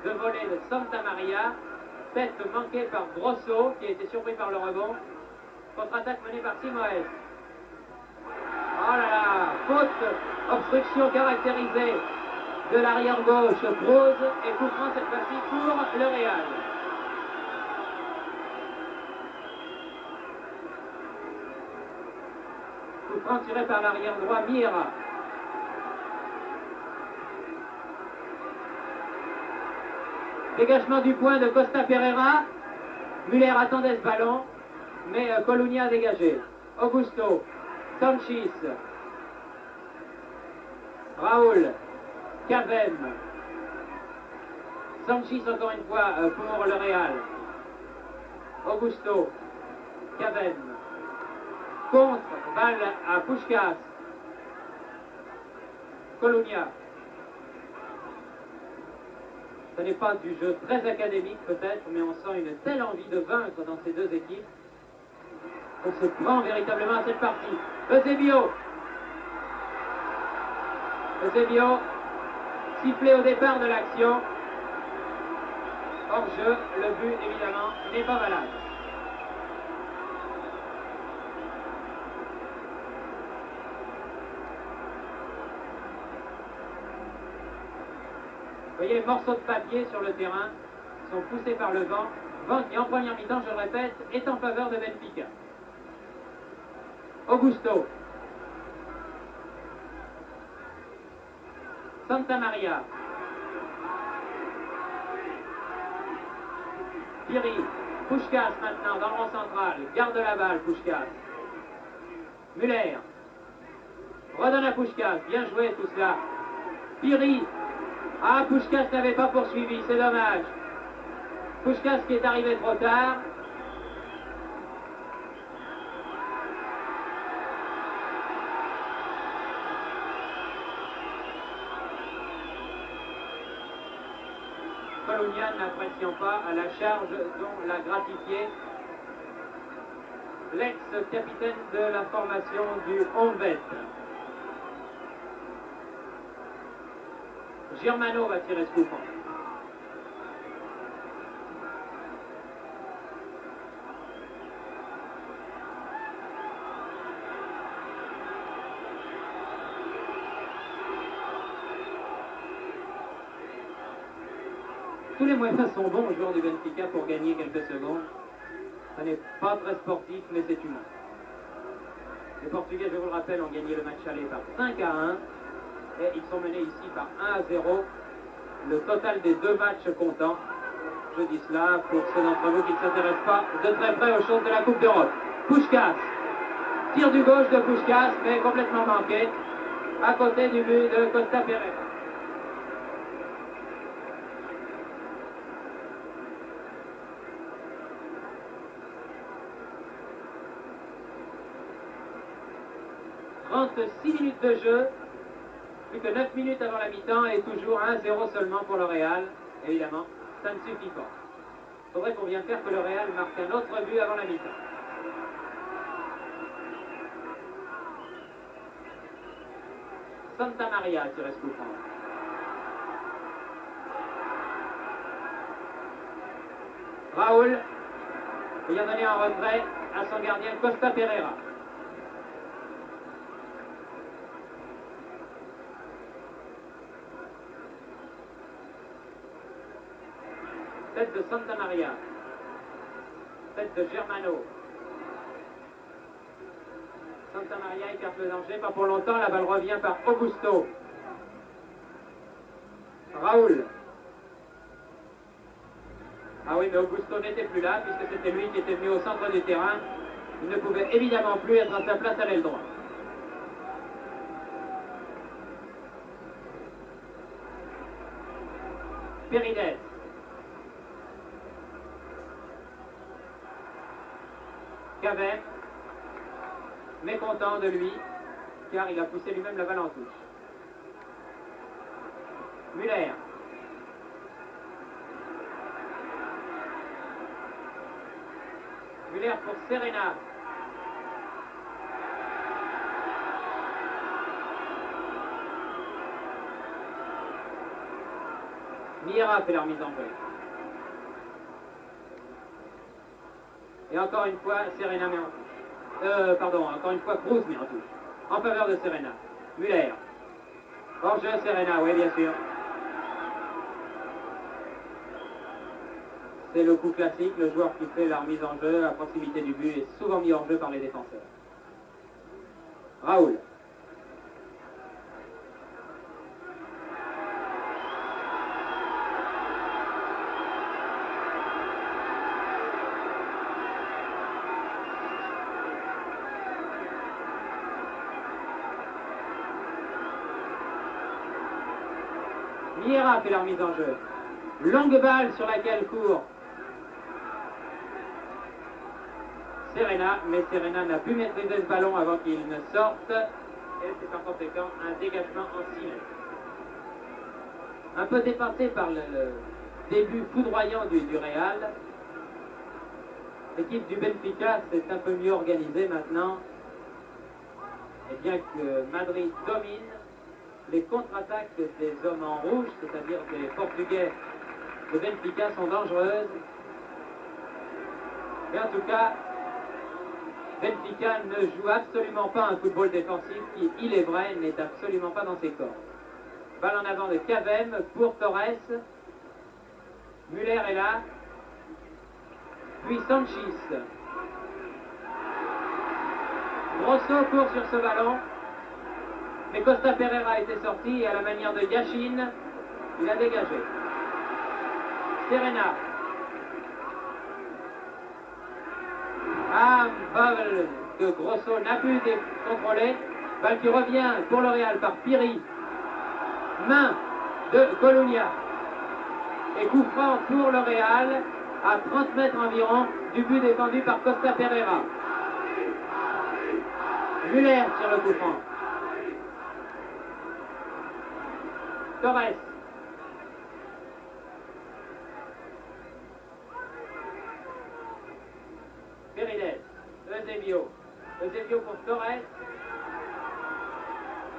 De volée de Santa Maria. Tête manquée par Grosso, qui a été surpris par le rebond. Contre-attaque menée par Simoes. Oh là là, faute, obstruction caractérisée de l'arrière gauche, Prose, et coup franc cette fois-ci pour le Real. Coup franc tiré par l'arrière droit, Miera. Dégagement du point de Costa Pereira. Müller attendait ce ballon, mais Colonia a dégagé. Augusto, Sanchis, Raoul, Cavem. Sanchis encore une fois pour le Real. Augusto, Cavem. Contre, balle à Puskás. Colonia. Ce n'est pas du jeu très académique peut-être, mais on sent une telle envie de vaincre dans ces deux équipes. On se prend véritablement à cette partie. Eusebio. Eusebio, sifflé au départ de l'action. Hors jeu, le but évidemment n'est pas valable. Vous voyez, morceaux de papier sur le terrain sont poussés par le vent. Vent qui, en première mi-temps, je le répète, est en faveur de Benfica. Augusto. Santa Maria. Piri. Puskás maintenant dans le rang central. Garde la balle, Puskás. Müller. Redonne à Puskás. Bien joué tout cela. Piri. Ah, Puskás n'avait pas poursuivi, c'est dommage. Puskás qui est arrivé trop tard. Colonia n'appréciant pas à la charge dont l'a gratifié l'ex-capitaine de la formation du Honvet. Germano va tirer ce coup franc. Tous les moyens sont bons aux joueurs du Benfica pour gagner quelques secondes. Ce n'est pas très sportif, mais c'est humain. Les Portugais, je vous le rappelle, ont gagné le match aller par 5-1. Et ils sont menés ici par 1-0. Le total des deux matchs comptant. Je dis cela pour ceux d'entre vous qui ne s'intéressent pas de très près aux choses de la Coupe d'Europe. Puskás. Tir du gauche de Puskás, mais complètement manqué. À côté du but de Costa Pereira. « 36 minutes de jeu. Plus que 9 minutes avant la mi-temps et toujours 1-0 seulement pour le Real. Évidemment, ça ne suffit pas. Il faudrait qu'on vienne faire que le Real marque un autre but avant la mi-temps. Santa Maria a tiré ce coup franc. Raoul ayant donné un retrait à son gardien Costa Pereira. Tête de Santa Maria. Tête de Germano. Santa Maria écarte le danger, pas pour longtemps, la balle revient par Augusto. Raoul. Ah oui, mais Augusto n'était plus là, puisque c'était lui qui était venu au centre du terrain. Il ne pouvait évidemment plus être à sa place à l'aile droite. Pérides. Cavem, mécontent de lui, car il a poussé lui-même la balle en touche. Müller. Müller pour Serena. Miera fait leur mise en jeu. Et encore une fois, Serena met en touche. Encore une fois, Cruz met en touche. En faveur de Serena. Müller. Hors jeu, Serena, oui, bien sûr. C'est le coup classique, le joueur qui fait la remise en jeu à proximité du but est souvent mis hors jeu par les défenseurs. Raoul. Miera fait la remise en jeu. Longue balle sur laquelle court Serena, mais Serena n'a pu maîtriser ce ballon avant qu'il ne sorte. Et c'est par conséquent un dégagement en 6 mètres. Un peu dépassé par le début foudroyant du Real, l'équipe du Benfica s'est un peu mieux organisée maintenant. Et bien que Madrid domine, les contre-attaques des hommes en rouge, c'est-à-dire des Portugais de Benfica, sont dangereuses. Et en tout cas, Benfica ne joue absolument pas un football défensif qui, il est vrai, n'est absolument pas dans ses corps. Balle en avant de Cavem pour Torres. Müller est là. Puis Sanchis. Grosso court sur ce ballon. Mais Costa Pereira était sorti et à la manière de Yashin, il a dégagé. Serena. Balle que Grosso n'a pu contrôler. Balle qui revient pour le Real par Piri. Main de Colonia. Et coup franc pour le Real à 30 mètres environ du but défendu par Costa Pereira. Müller sur le coup franc. Torres. Perides. Eusebio. Eusebio pour Torres.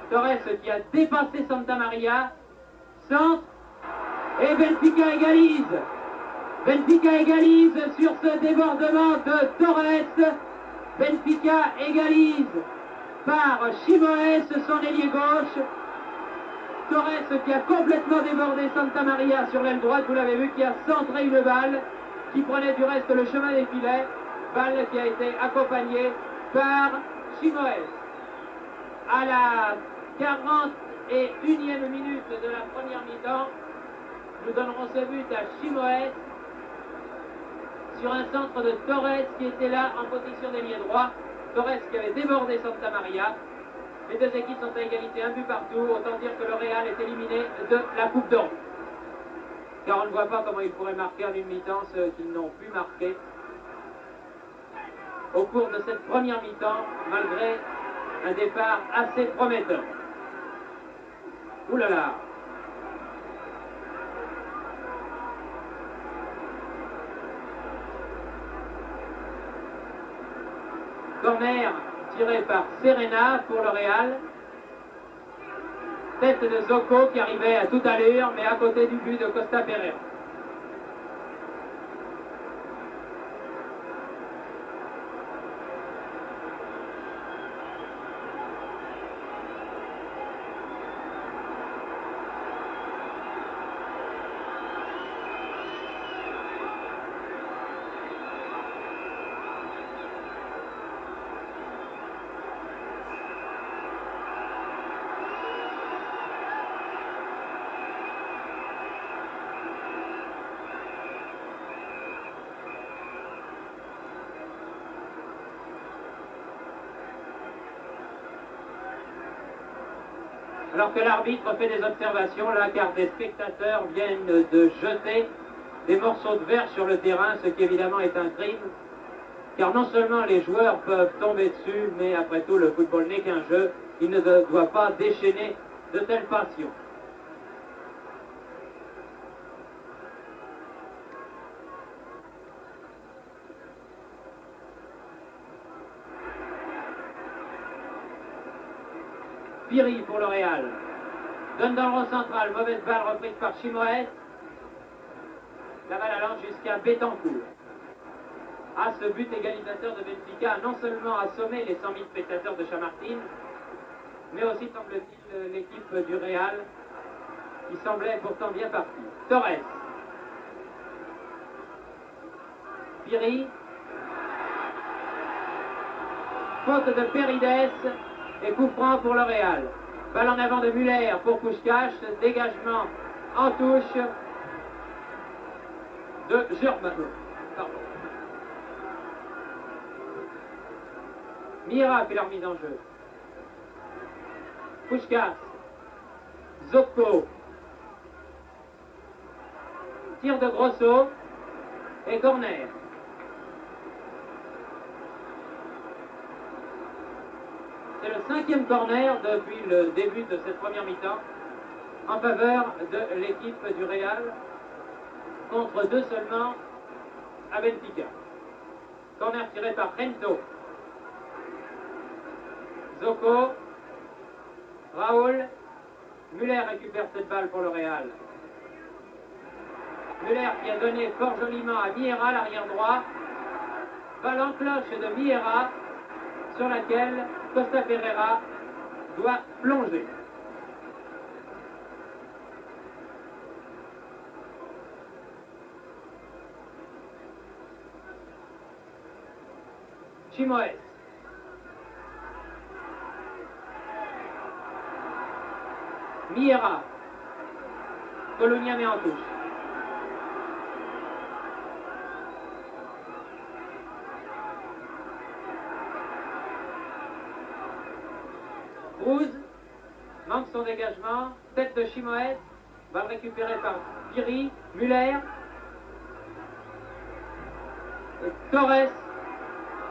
Torres qui a dépassé Santa Maria. Centre. Et Benfica égalise. Benfica égalise sur ce débordement de Torres. Benfica égalise par Chimoes, son ailier gauche. Torres qui a complètement débordé Santa Maria sur l'aile droite, vous l'avez vu, qui a centré une balle, qui prenait du reste le chemin des filets. Balle qui a été accompagnée par Chimoes. À la 41e minute de la première mi-temps, nous donnerons ce but à Chimoes sur un centre de Torres qui était là en position d'ailier droit. Torres qui avait débordé Santa Maria. Les deux équipes sont à égalité, un but partout. Autant dire que le Real est éliminé de la Coupe d'Europe. Car on ne voit pas comment ils pourraient marquer en une mi-temps ce qu'ils n'ont pu marquer au cours de cette première mi-temps, malgré un départ assez prometteur. Ouh là là! Corner tiré par Serena pour le Real. Tête de Zocco qui arrivait à toute allure, mais à côté du but de Costa Pereira. Alors que l'arbitre fait des observations là, car des spectateurs viennent de jeter des morceaux de verre sur le terrain, ce qui évidemment est un crime, car non seulement les joueurs peuvent tomber dessus, mais après tout le football n'est qu'un jeu, il ne doit pas déchaîner de telles passions. Piri pour le Real. Donne dans le rond central, mauvaise balle reprise par Chimoes. La balle allant jusqu'à Betancourt. À ce but égalisateur de Benfica a non seulement assommé les 100 000 spectateurs de Chamartin, mais aussi, semble-t-il, l'équipe du Real, qui semblait pourtant bien partie. Torres. Piri. Faute de Perides et coup franc pour le Real. Balle en avant de Muller pour Puskás. Dégagement en touche de Germain. Mira fait leur mise en jeu. Puskás. Zocco. Tir de Grosso et corner. C'est le 5e corner depuis le début de cette première mi-temps en faveur de l'équipe du Real contre 2 seulement à Benfica. Corner tiré par Rento. Zocco. Raoul. Muller récupère cette balle pour le Real. Muller qui a donné fort joliment à Miera, l'arrière droit. Balle en cloche de Miera sur laquelle Costa Ferreira doit plonger. Chimoes. Miera. Colonia met en touche. Cruz manque son dégagement. Tête de Chimoes. Balle récupérée par Piri. Muller. Et Torres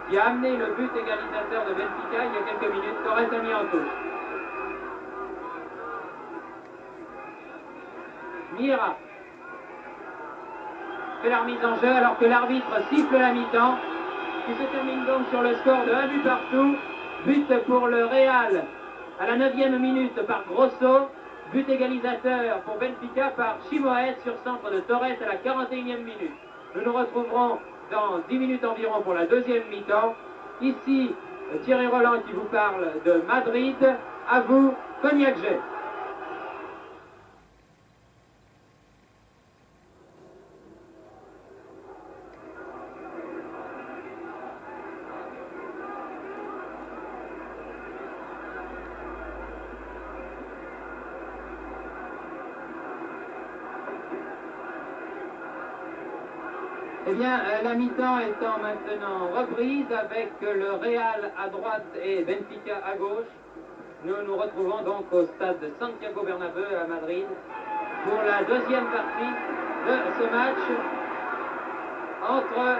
qui a amené le but égalisateur de Benfica il y a quelques minutes. Torres a mis en touche. Miera fait la remise en jeu alors que l'arbitre siffle la mi-temps qui se termine donc sur le score de 1 but partout. But pour le Real à la 9e minute par Grosso. But égalisateur pour Benfica par Chimoes sur centre de Torres à la 41e minute. Nous nous retrouverons dans 10 minutes environ pour la 2e mi-temps. Ici, Thierry Roland qui vous parle de Madrid. À vous, Cognac G. Eh bien, la mi-temps étant maintenant reprise avec le Real à droite et Benfica à gauche, nous nous retrouvons donc au stade de Santiago Bernabéu à Madrid pour la 2e partie de ce match entre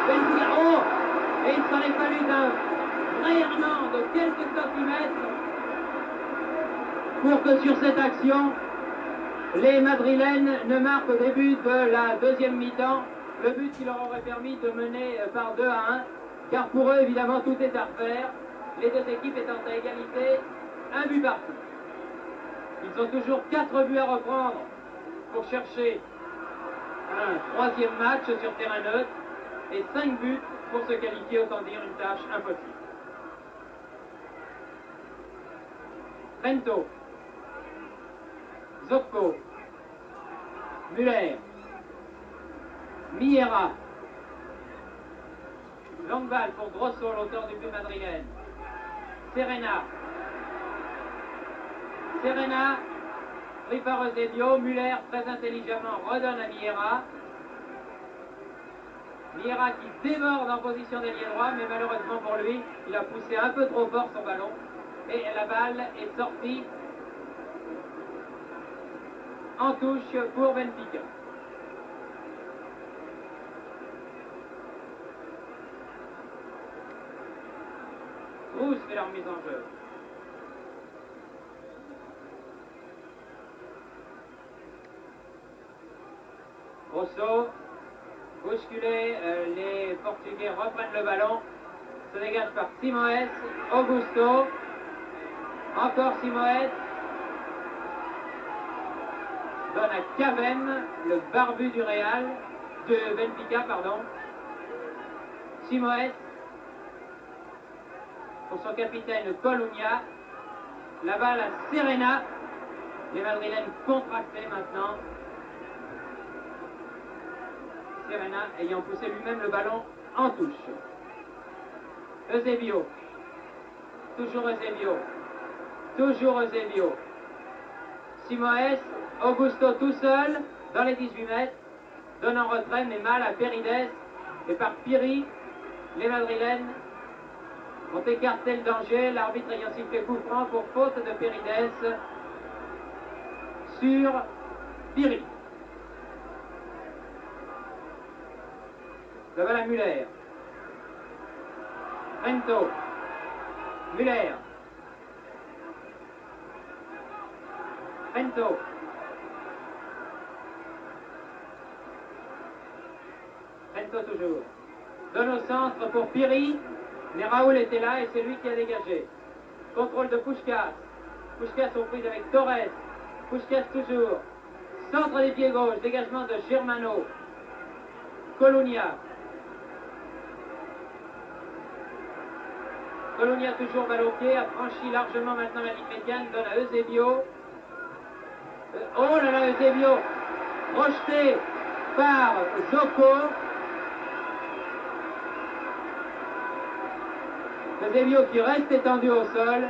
Benfica. Oh! Et il s'en est fallu d'un rayonnement de quelques centimètres pour que sur cette action, les Madrilènes ne marquent au début de la 2e mi-temps le but qui leur aurait permis de mener par 2-1, car pour eux, évidemment, tout est à refaire. Les deux équipes étant à égalité, 1 but partout. Ils ont toujours 4 buts à reprendre pour chercher un 3e match sur terrain neutre et 5 buts pour se qualifier, autant dire une tâche impossible. Rento. Zocco. Muller. Miera. Longue balle pour Grosso, l'auteur du but madrilène. Serena. Serena, pris par Eusebio. Muller, très intelligemment, redonne à Miera. Miera qui déborde en position d'ailier droit, mais malheureusement pour lui, il a poussé un peu trop fort son ballon. Et la balle est sortie en touche pour Benfica. Cruz fait leur mise en jeu. Grosso, bousculé, les Portugais reprennent le ballon, se dégage par Simoes, Augusto, encore Simoes, donne à Cavem, le barbu du Real, de Benfica, pardon. Simoes, pour son capitaine Colonia, la balle à Serena, les Madrilènes contractés maintenant. Serena ayant poussé lui-même le ballon en touche. Eusebio. Toujours Eusebio. Toujours Eusebio. Simoes, Augusto tout seul dans les 18 mètres. Donne en retrait, mais mal à Perides. Et par Piri, les Madrilènes ont écarté le danger. L'arbitre ayant sifflé coup franc pour faute de Perides sur Piri. Ça va la Muller. Rento. Muller. Rento. Rento toujours. Donne au centre pour Piri. Mais Raoul était là et c'est lui qui a dégagé. Contrôle de Puskás. Puskás aux prises avec Torres. Puskás toujours. Centre des pieds gauche. Dégagement de Germano. Colonia. Colonia toujours balle au pied, a franchi largement maintenant la ligne médiane, donne à Eusebio. Oh là là, Eusebio, rejeté par Zocco. Eusebio qui reste étendu au sol.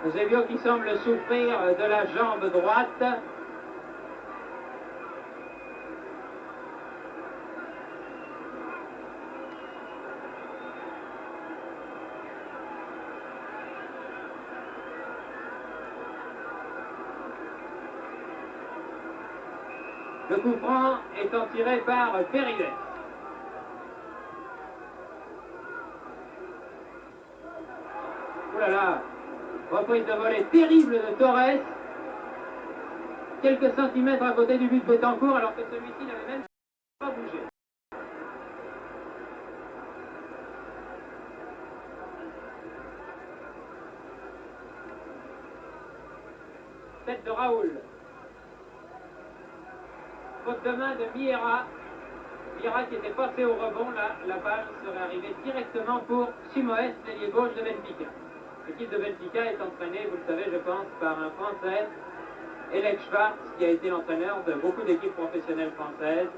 Eusebio qui semble souffrir de la jambe droite. Le coup franc étant tiré par Perides. Oh là là, reprise de volée terrible de Torres. Quelques centimètres à côté du but de Betancourt alors que celui-ci n'avait même pas bougé. Tête de Raoul. Faute de main de Miera. Miera qui était passé au rebond, là, la balle serait arrivée directement pour Simoes, l'ailier gauche de Benfica. L'équipe de Benfica est entraînée, vous le savez, je pense, par un Français, Elek Schwartz, qui a été l'entraîneur de beaucoup d'équipes professionnelles françaises,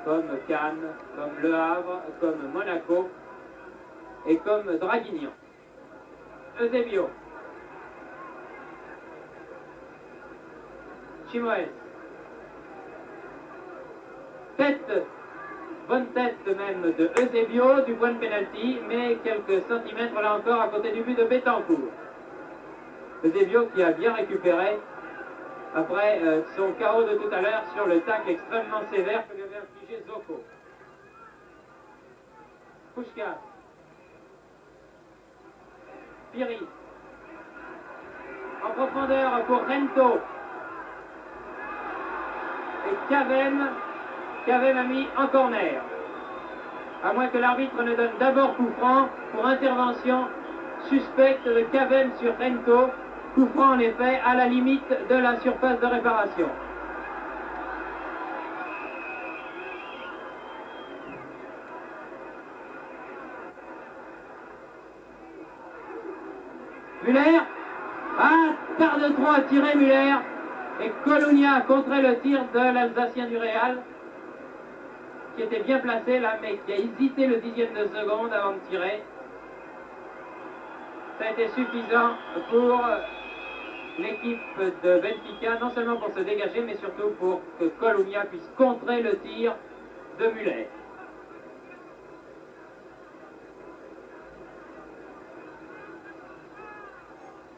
comme Cannes, comme Le Havre, comme Monaco et comme Draguignan. Eusebio. Simoes. Tête, bonne tête même de Eusebio du point de pénalty, mais quelques centimètres là encore à côté du but de Betancourt. Eusebio qui a bien récupéré après son KO de tout à l'heure sur le tacle extrêmement sévère que lui avait infligé Zocco. Puskás. Piri. En profondeur pour Rento. Et Cavem a mis en corner. À moins que l'arbitre ne donne d'abord coup franc pour intervention suspecte de Cavem sur Rento. Coup franc en effet à la limite de la surface de réparation. Muller. Ah, tarde trop à tirer Muller. Et Colonia a contré le tir de l'Alsacien du Real, qui était bien placé là, mais qui a hésité le dixième de seconde avant de tirer. Ça a été suffisant pour l'équipe de Benfica, non seulement pour se dégager, mais surtout pour que Colonia puisse contrer le tir de Muller.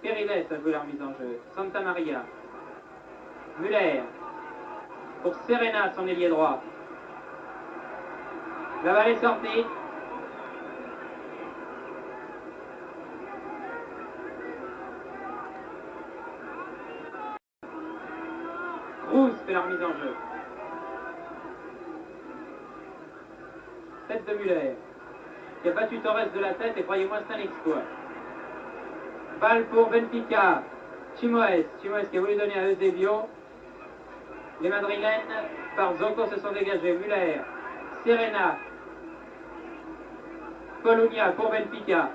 Perides a joué la remise en jeu. Santa Maria. Muller. Pour Serena, son ailier droit. La balle est sortie. Cruz fait la remise en jeu. Tête de Muller, qui a battu Torres de la tête, et croyez-moi, c'est un exploit. Balle pour Benfica. Chimoes qui a voulu donner à Eusebio. Les madrilènes par Zocco se sont dégagés. Muller, Serena, Colunia pour Benfica.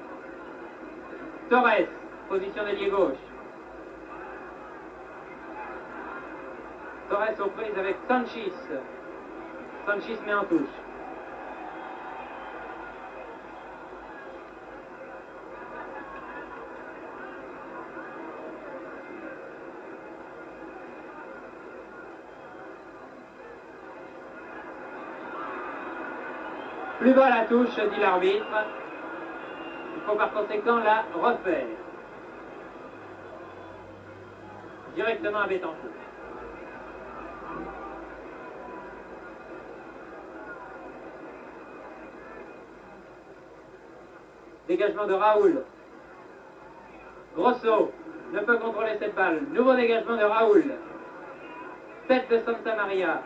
Torres, position d'ailier gauche. Torres aux prises avec Sanchis. Sanchis met en touche. Plus bas la touche, dit l'arbitre. Il faut par conséquent la refaire. Directement à Betancourt. Dégagement de Raoul. Grosso ne peut contrôler cette balle. Nouveau dégagement de Raoul. Tête de Santa Maria.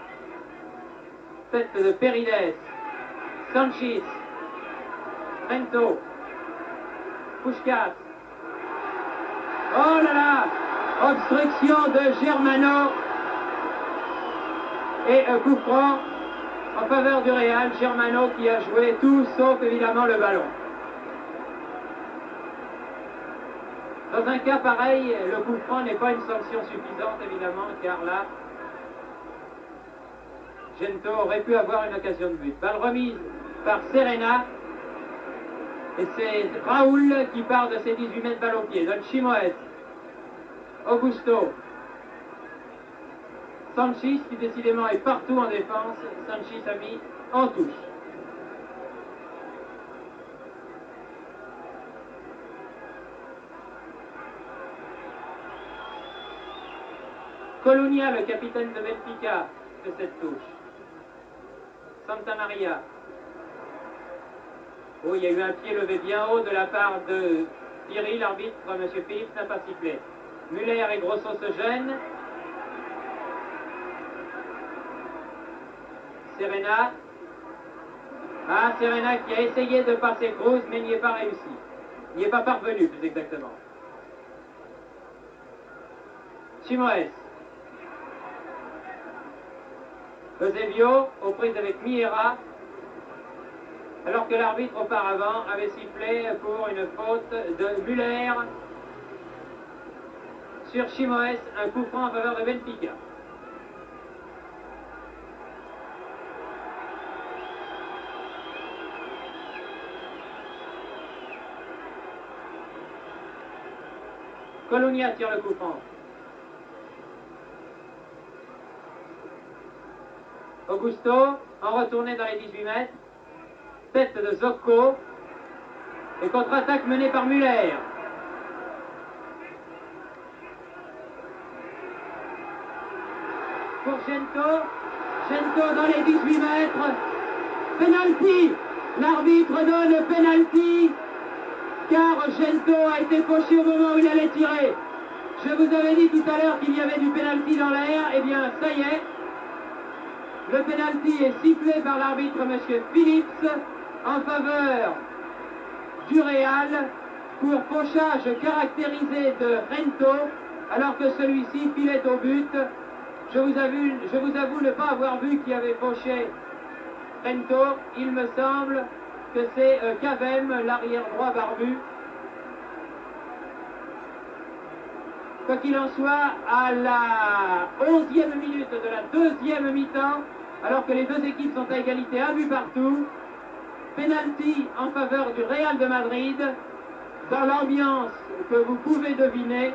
Tête de Perides. Sanchis. Rento. Puskás. Oh là là! Obstruction de Germano. Et coup franc en faveur du Real. Germano qui a joué tout sauf évidemment le ballon. Dans un cas pareil, le coup franc n'est pas une sanction suffisante évidemment, car là, Gento aurait pu avoir une occasion de but. Balle remise par Serena. Et c'est Raoul qui part de ses 18 mètres balle au pied. Donne Chimoes. Augusto. Sanchis qui décidément est partout en défense. Sanchis a mis en touche. Colunia, le capitaine de Benfica, fait cette touche. Santa Maria. Oh, il y a eu un pied levé bien haut de la part de Thierry, l'arbitre, M. Philippe n'a pas sifflé. Muller et Grosso se gênent. Serena. Ah, Serena qui a essayé de passer Cruz, mais n'y est pas réussi. N'y est pas parvenu, plus exactement. Chimoes. Eusebio aux prises avec Miera, alors que l'arbitre auparavant avait sifflé pour une faute de Muller sur Chimoes, un coup franc en faveur de Benfica. Colunia tire le coup franc. Augusto, en retourné dans les 18 mètres. Tête de Zocco. Et contre-attaque menée par Muller. Pour Gento. Gento dans les 18 mètres. Penalty. L'arbitre donne penalty. Car Gento a été fauché au moment où il allait tirer. Je vous avais dit tout à l'heure qu'il y avait du penalty dans l'air. Eh bien, ça y est. Le penalty est sifflé par l'arbitre M. Phillips en faveur du Real pour fauchage caractérisé de Rento alors que celui-ci filait au but. Je vous avoue ne pas avoir vu qui avait fauché Rento. Il me semble que c'est Cavem, l'arrière droit barbu. Quoi qu'il en soit, à la 11e minute de la deuxième mi-temps, alors que les deux équipes sont à égalité, un but partout, penalty en faveur du Real de Madrid, dans l'ambiance que vous pouvez deviner,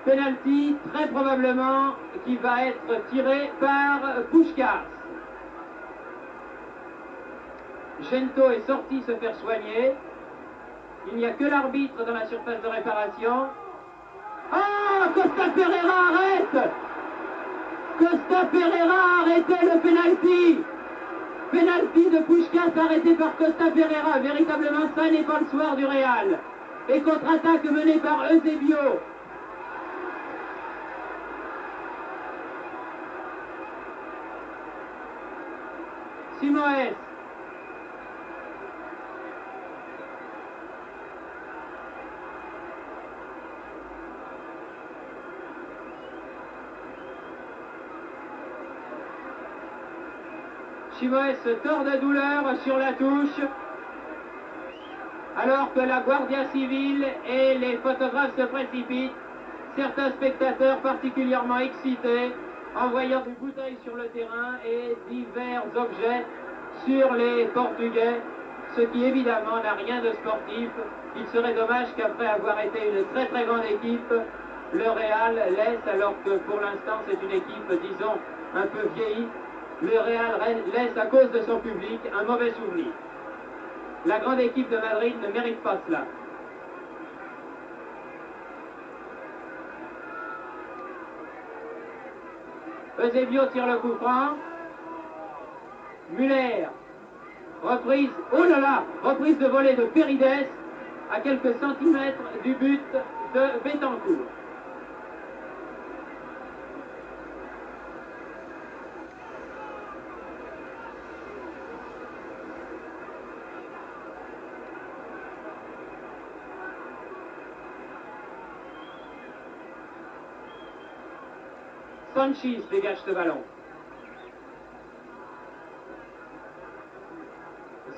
penalty très probablement qui va être tiré par Puskás. Gento est sorti se faire soigner, il n'y a que l'arbitre dans la surface de réparation. Ah, Costa Pereira arrête! Costa Pereira a arrêté le penalty! Penalty de Puskás arrêté par Costa Pereira. Véritablement, ça n'est pas le soir du Real. Et contre-attaque menée par Eusebio. Simoes. Chimoes se tord de douleur sur la touche, alors que la Guardia Civile et les photographes se précipitent. Certains spectateurs particulièrement excités en voyant des bouteilles sur le terrain et divers objets sur les Portugais, ce qui évidemment n'a rien de sportif. Il serait dommage qu'après avoir été une très très grande équipe, le Real laisse, alors que pour l'instant c'est une équipe, disons, un peu vieillie, le Real laisse à cause de son public un mauvais souvenir. La grande équipe de Madrid ne mérite pas cela. Eusebio tire le coup franc. Muller, reprise, oh là là, reprise de volée de Pérides à quelques centimètres du but de Betancourt. Sanchis dégage ce ballon.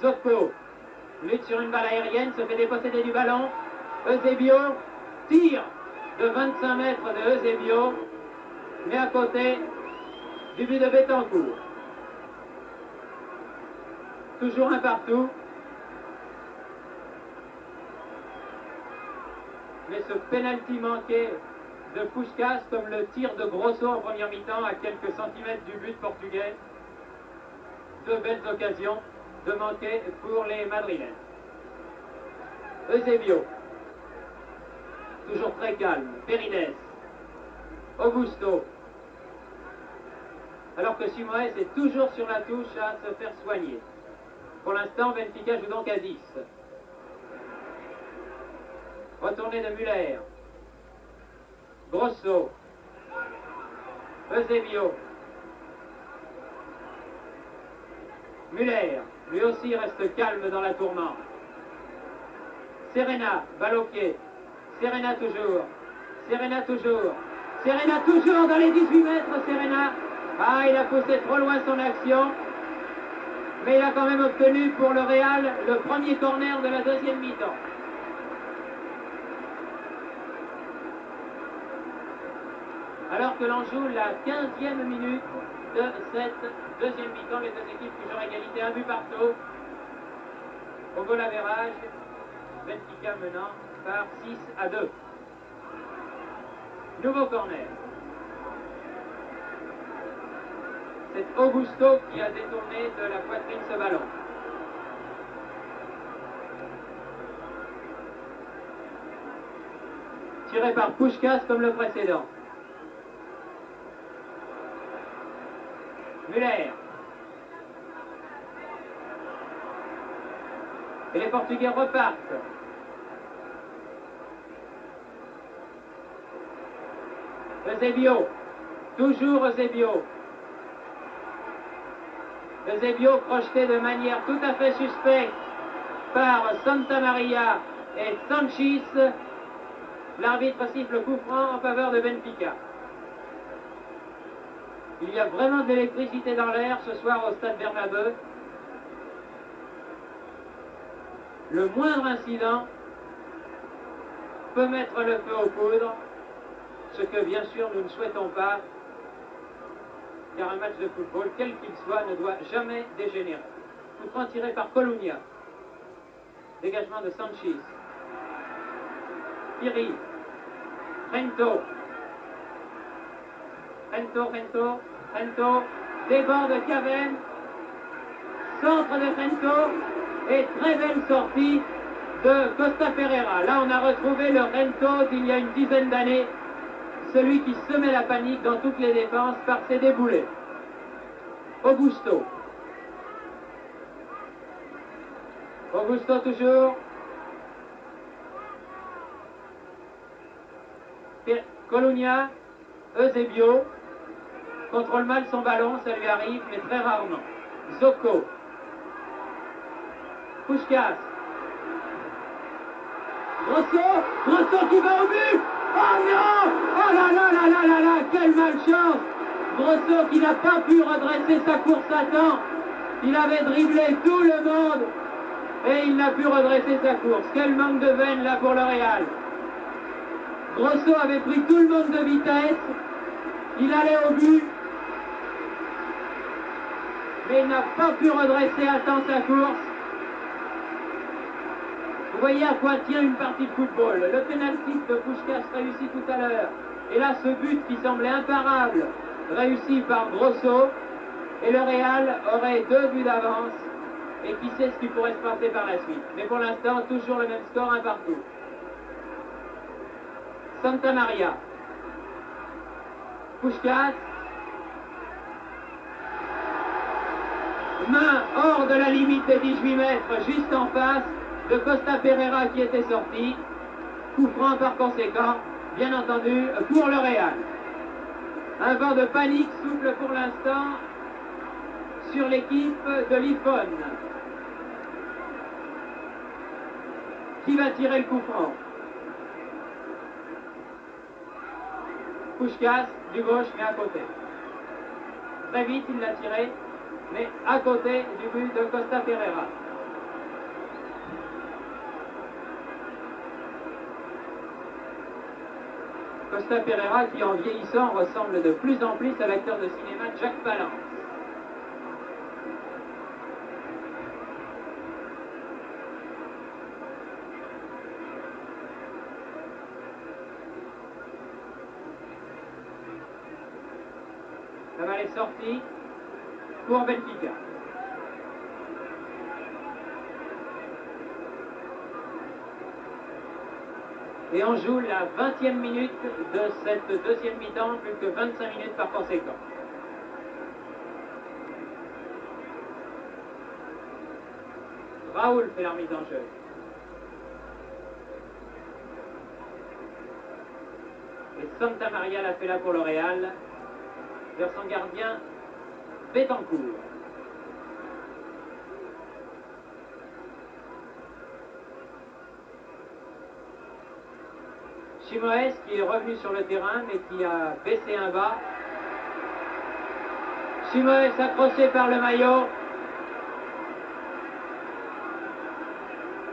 Zocco lutte sur une balle aérienne, se fait déposséder du ballon. Eusebio tire de 25 mètres de Eusebio, mais à côté du but de Betancourt. Toujours un partout. Mais ce penalty manqué de Puskás, comme le tir de Grosso en première mi-temps à quelques centimètres du but portugais. Deux belles occasions de manquer pour les Madrilènes. Eusebio, toujours très calme. Pérides, Augusto, alors que Simoes est toujours sur la touche à se faire soigner. Pour l'instant, Benfica joue donc à 10. Retournée de Muller. Grosso, Eusebio, Muller, lui aussi reste calme dans la tourmente. Serena, balle au pied. Serena toujours. Serena toujours. Serena toujours dans les 18 mètres, Serena. Ah, il a poussé trop loin son action. Mais il a quand même obtenu pour le Real le premier corner de la deuxième mi-temps. Alors que l'on joue la 15e minute de cette deuxième mi-temps, les deux équipes toujours à égalité, un but partout. Au goal average, Benfica menant par 6-2. Nouveau corner. C'est Augusto qui a détourné de la poitrine ce ballon. Tiré par Puskás comme le précédent. Muller. Et les Portugais repartent. Eusebio. Toujours Eusebio. Eusebio projeté de manière tout à fait suspecte par Santa Maria et Sanchis. L'arbitre siffle coup franc en faveur de Benfica. Il y a vraiment de l'électricité dans l'air ce soir au stade Bernabeu. Le moindre incident peut mettre le feu aux poudres, ce que bien sûr nous ne souhaitons pas, car un match de football, quel qu'il soit, ne doit jamais dégénérer. Coup franc tiré par Colunia. Dégagement de Sanchis. Piri. Rento. Rento, déborde Cavem, centre de Rento, et très belle sortie de Costa Ferreira. Là, on a retrouvé le Rento d'il y a une dizaine d'années, celui qui semait la panique dans toutes les défenses par ses déboulés. Augusto. Augusto toujours. Colunia, Eusebio. Contrôle mal son ballon, ça lui arrive, mais très rarement. Zocco. Puskás. Grosso qui va au but. Oh non! Oh là là là là là là! Quelle malchance! Grosso qui n'a pas pu redresser sa course à temps. Il avait dribblé tout le monde et il n'a pu redresser sa course. Quel manque de veine là pour le Real. Grosso avait pris tout le monde de vitesse. Il allait au but. Mais il n'a pas pu redresser à temps sa course. Vous voyez à quoi tient une partie de football. Le pénalty de Puskás réussi tout à l'heure. Et là, ce but qui semblait imparable, réussi par Grosso. Et le Real aurait 2 buts d'avance. Et qui sait ce qui pourrait se passer par la suite. Mais pour l'instant, toujours le même score, 1 partout. Santa Maria. Puskás. Main hors de la limite des 18 mètres, juste en face de Costa Pereira qui était sorti. Coup franc par conséquent, bien entendu, pour le Real. Un vent de panique souffle pour l'instant sur l'équipe de Lifon. Qui va tirer le coup franc? Puskás, du gauche, mais à côté. Très vite, il l'a tiré, mais à côté du but de Costa Pereira. Costa Pereira qui, en vieillissant, ressemble de plus en plus à l'acteur de cinéma Jacques Palance. La balle est sortie pour Benfica. Et on joue la 20e minute de cette deuxième mi-temps, plus que 25 minutes par conséquent. Raoul fait la remise en jeu. Et Santa Maria l'a fait là pour le Real, vers son gardien Betancourt. Chimoès qui est revenu sur le terrain mais qui a baissé un bas. Chimoès accroché par le maillot.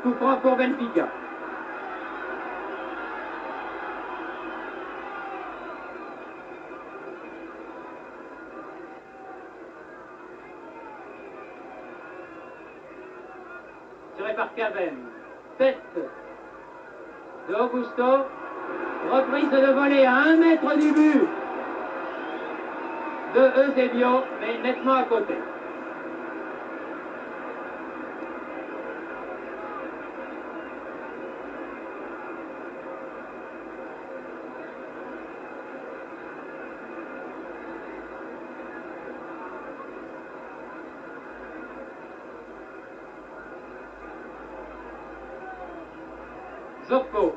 Coup franc pour Benfica. Tiré par Cavem. Tête de Augusto. Reprise de volée à 1 mètre du but de Eusebio, mais nettement à côté. Zocco.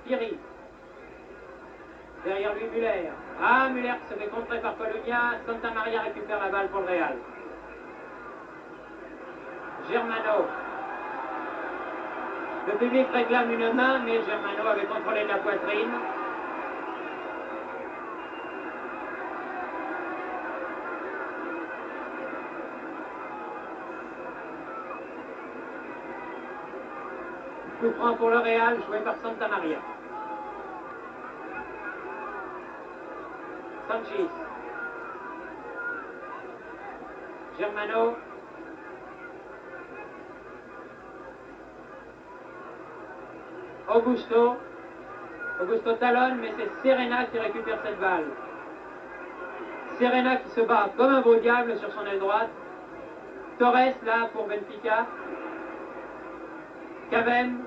Thierry. Derrière lui, Muller. Ah, Muller se fait contrer par Colonia. Santa Maria récupère la balle pour le Real. Germano. Le public réclame une main, mais Germano avait contrôlé la poitrine. Coup franc pour le Real, joué par Santa Maria. Sanchis. Germano. Augusto. Augusto talonne, mais c'est Serena qui récupère cette balle. Serena qui se bat comme un beau diable sur son aile droite. Torres là pour Benfica. Cavem,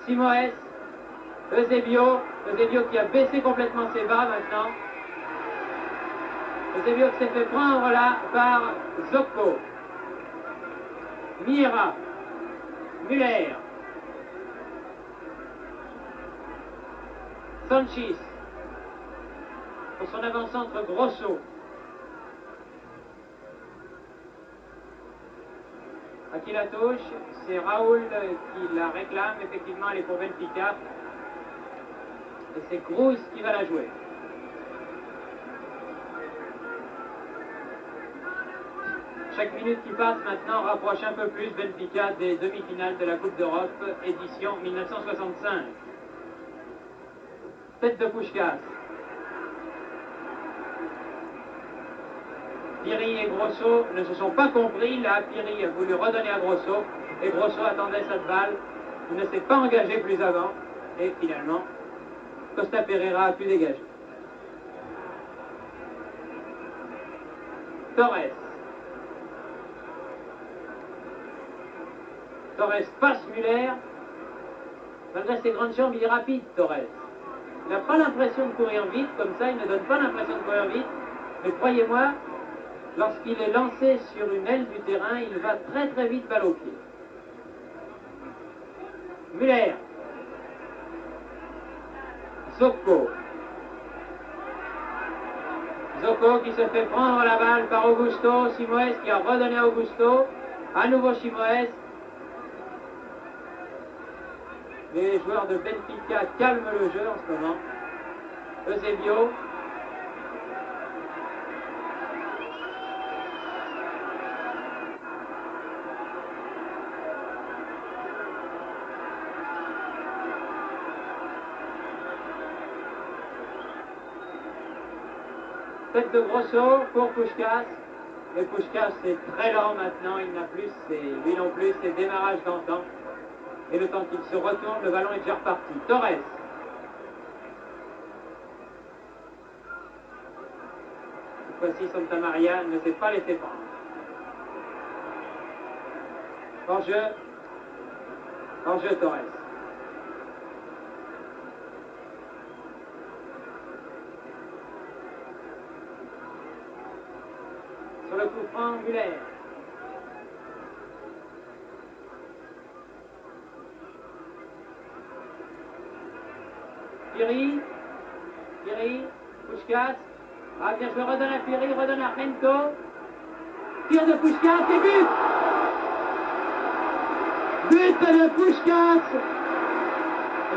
Simoès, Eusebio qui a baissé complètement ses bas maintenant. Eusebio qui s'est fait prendre là par Zocco. Mira, Muller, Sanchis, pour son avant-centre Grosso. À qui la touche, c'est Raoul qui la réclame, effectivement elle est pour Benfica. Et c'est Cruz qui va la jouer. Chaque minute qui passe maintenant rapproche un peu plus Benfica des demi-finales de la Coupe d'Europe, édition 1965. Tête de Puskás. Piri et Grosso ne se sont pas compris. Là, Piri a voulu redonner à Grosso. Et Grosso attendait cette balle. Il ne s'est pas engagé plus avant. Et finalement, Costa Pereira a pu dégager. Torres. Torres passe Müller. Malgré ses grandes jambes, il est rapide, Torres. Il n'a pas l'impression de courir vite, comme ça, il ne donne pas l'impression de courir vite. Mais croyez-moi, lorsqu'il est lancé sur une aile du terrain, il va très très vite balle au pied. Müller. Zocco. Zocco qui se fait prendre la balle par Augusto. Simoes qui a redonné à Augusto. À nouveau Simoes. Les joueurs de Benfica calment le jeu en ce moment. Eusebio. Tête de Grosso pour Puskás. Et Puskás c'est très lent maintenant, il n'a plus lui non plus ses démarrages d'antan. Et le temps qu'il se retourne, le ballon est déjà reparti. Torres. Cette fois-ci, Santa Maria ne s'est pas laissé prendre. Hors-jeu Torres. Sur le coup franc, Müller. Piri, Puskás. Ah bien, je redonne à Piri, redonne à Rento. Tir de Puskás et but. But de Puskás.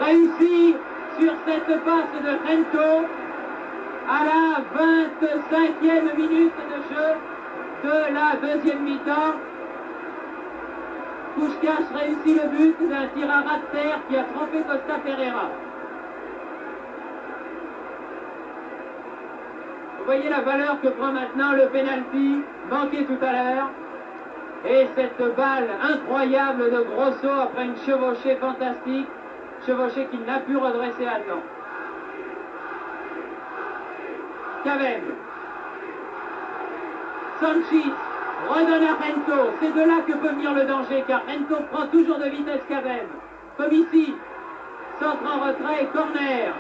Réussi sur cette passe de Rento à la 25e minute de jeu de la deuxième mi-temps. Puskás réussit le but d'un tir à ras de terre qui a trompé Costa Pereira. Vous voyez la valeur que prend maintenant le penalty manqué tout à l'heure. Et cette balle incroyable de Grosso après une chevauchée fantastique. Chevauchée qu'il n'a pu redresser à temps. Cavem. Sanchis redonne à Rento. C'est de là que peut venir le danger car Rento prend toujours de vitesse Cavem. Comme ici. Centre en retrait, corner.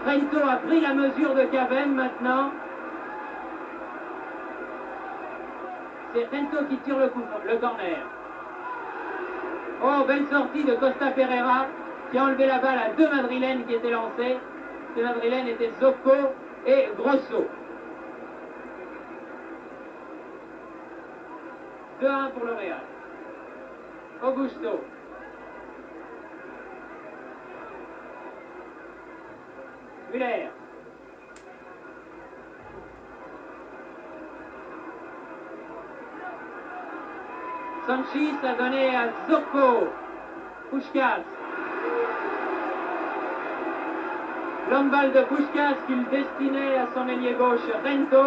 Rento a pris la mesure de Cavem maintenant. C'est Rento qui tire le corner. Oh, belle sortie de Costa Pereira qui a enlevé la balle à deux madrilènes qui étaient lancés. Ces madrilènes étaient Zocco et Grosso. 2-1 pour le Real. Augusto. Müller. Sanchis a donné à Zocco. Puskás. Longue balle de Puskás qu'il destinait à son ailier gauche Rento.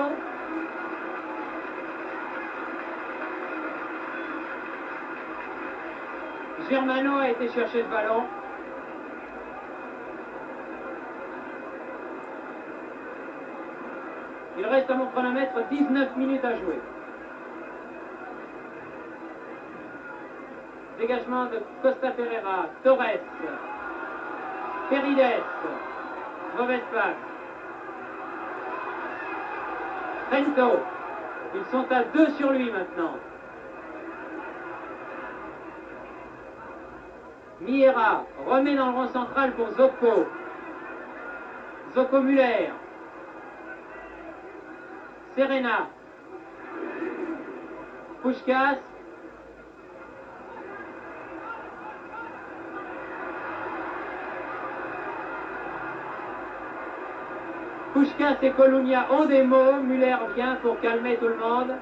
Germano a été chercher ce ballon. Il reste à mon chronomètre 19 minutes à jouer. Dégagement de Costa Pereira, Torres, Perides, mauvaise passe. Rento, ils sont à 2 sur lui maintenant. Miera remet dans le rond central pour Zocco. Zocco Müller. Serena. Puskás. Puskás et Colunia ont des mots. Müller vient pour calmer tout le monde.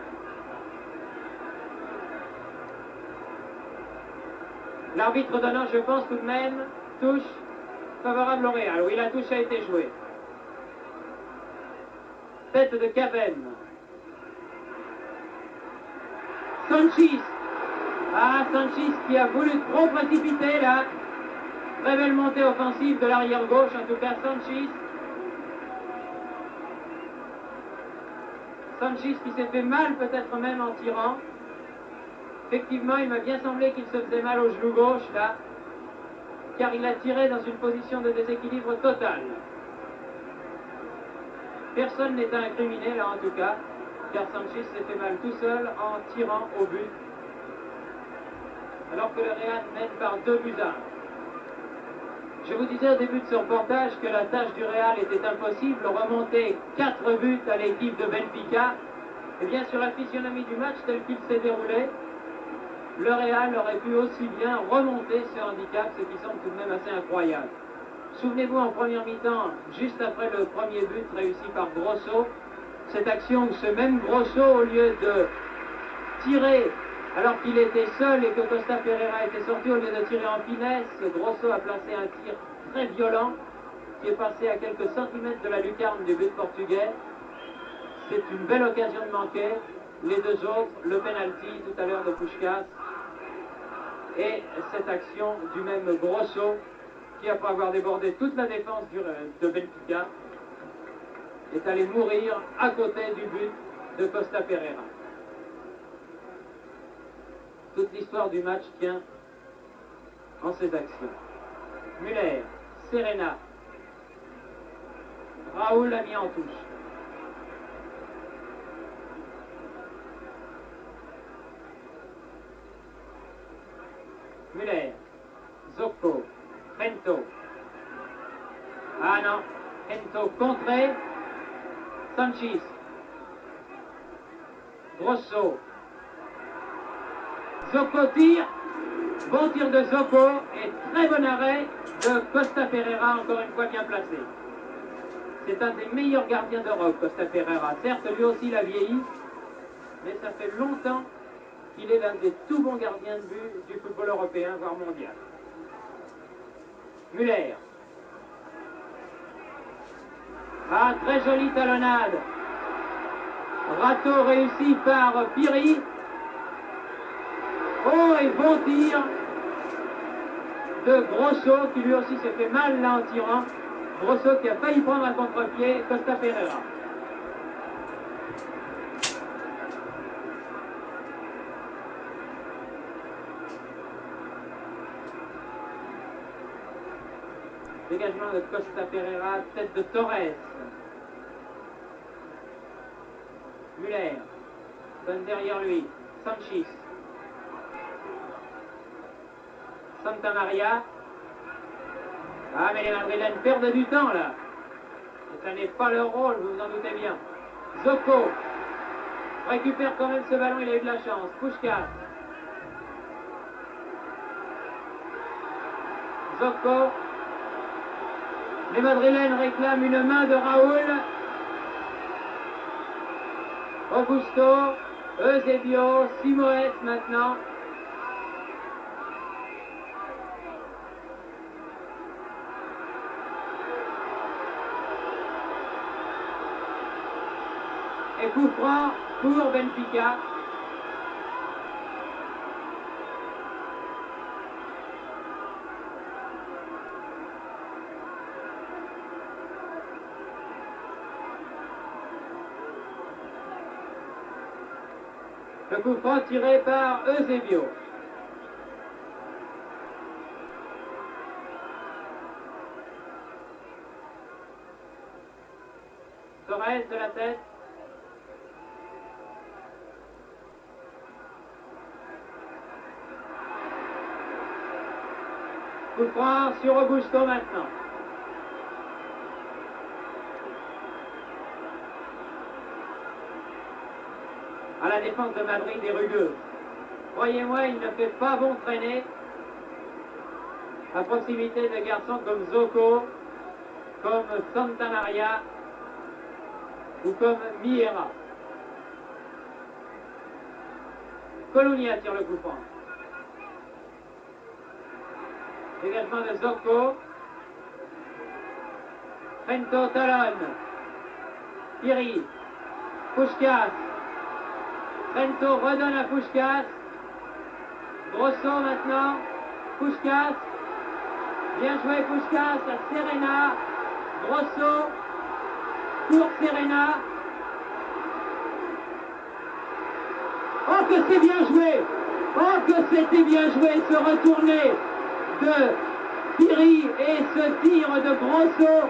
L'arbitre donnant, je pense tout de même, touche favorable au Real. Oui, la touche a été jouée. Tête de Cavem. Sanchis. Ah, Sanchis qui a voulu trop précipiter là. Très belle montée offensive de l'arrière gauche, en tout cas Sanchis. Sanchis qui s'est fait mal peut-être même en tirant. Effectivement, il m'a bien semblé qu'il se faisait mal au genou gauche là, car il a tiré dans une position de déséquilibre total. Personne n'est incriminé là en tout cas, car Sanchis s'est fait mal tout seul en tirant au but, alors que le Real mène par 2-1. Je vous disais au début de ce reportage que la tâche du Real était impossible, remonter 4 buts à l'équipe de Benfica. Et bien sur la physionomie du match tel qu'il s'est déroulé, le Real aurait pu aussi bien remonter ce handicap, ce qui semble tout de même assez incroyable. Souvenez-vous en première mi-temps, juste après le premier but réussi par Grosso, cette action où ce même Grosso, au lieu de tirer alors qu'il était seul et que Costa Pereira était sorti, au lieu de tirer en finesse, Grosso a placé un tir très violent qui est passé à quelques centimètres de la lucarne du but portugais. C'est une belle occasion de manquer. Les deux autres, le penalty tout à l'heure de Puskás et cette action du même Grosso qui, après avoir débordé toute la défense de Benfica, est allé mourir à côté du but de Costa Pereira. Toute l'histoire du match tient en ces actions. Müller, Serena, Raoul a mis en touche. Müller, Zocco, Gento. Ah non, Gento contré. Sanchis. Grosso. Zocco tire. Bon tir de Zocco et très bon arrêt de Costa Pereira, encore une fois bien placé. C'est un des meilleurs gardiens d'Europe, Costa Pereira. Certes, lui aussi il a vieilli, mais ça fait longtemps qu'il est l'un des tout bons gardiens de but du football européen, voire mondial. Müller. Ah, très jolie talonnade. Râteau réussi par Piri. Oh, et bon tir de Grosso, qui lui aussi s'est fait mal là en tirant. Grosso qui a failli prendre un contre-pied Costa Pereira. Dégagement de Costa Pereira, tête de Torres. Müller donne derrière lui. Sanchis. Santa Maria. Ah, mais les Madrilènes perdent du temps là. Et ça n'est pas leur rôle, vous vous en doutez bien. Zocco récupère quand même ce ballon, il a eu de la chance. Puskás. Zocco. Les Madrilènes réclament une main de Raoul. Augusto, Eusebio, Simoes maintenant. Et coup franc pour Benfica. Le coup franc tiré par Eusebio. Torres de la tête. Coup franc sur Augusto maintenant. À la défense de Madrid est rugueux. Croyez-moi, il ne fait pas bon traîner à proximité de garçons comme Zocco, comme Santa Maria ou comme Miera. Colonia tire le coup franc. Dégagement de Zocco. Fento talonne. Piri. Puskás. Fento redonne à Puskás. Grosso maintenant. Puskás. Bien joué Puskás à Serena. Grosso. Pour Serena. Oh que c'est bien joué! Oh que c'était bien joué ce retourné de Piri et ce tir de Grosso.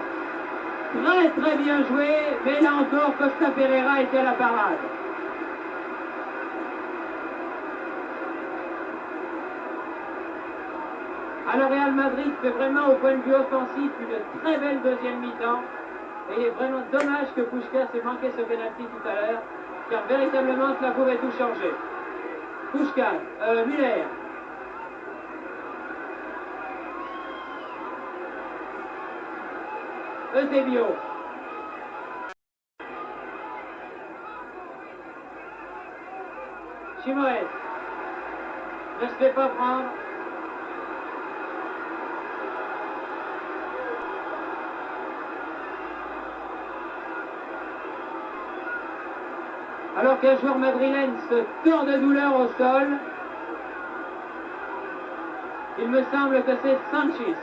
Très très bien joué, mais là encore Costa Pereira était à la parade. Alors Real Madrid fait vraiment au point de vue offensif une très belle deuxième mi-temps. Et il est vraiment dommage que Puskás ait manqué ce pénalty tout à l'heure, car véritablement cela pouvait tout changer. Puskás, Müller. Eusebio. Chimoes. Ne se fait pas prendre. Alors qu'un joueur madrilène se tord de douleur au sol, il me semble que c'est Sanchis.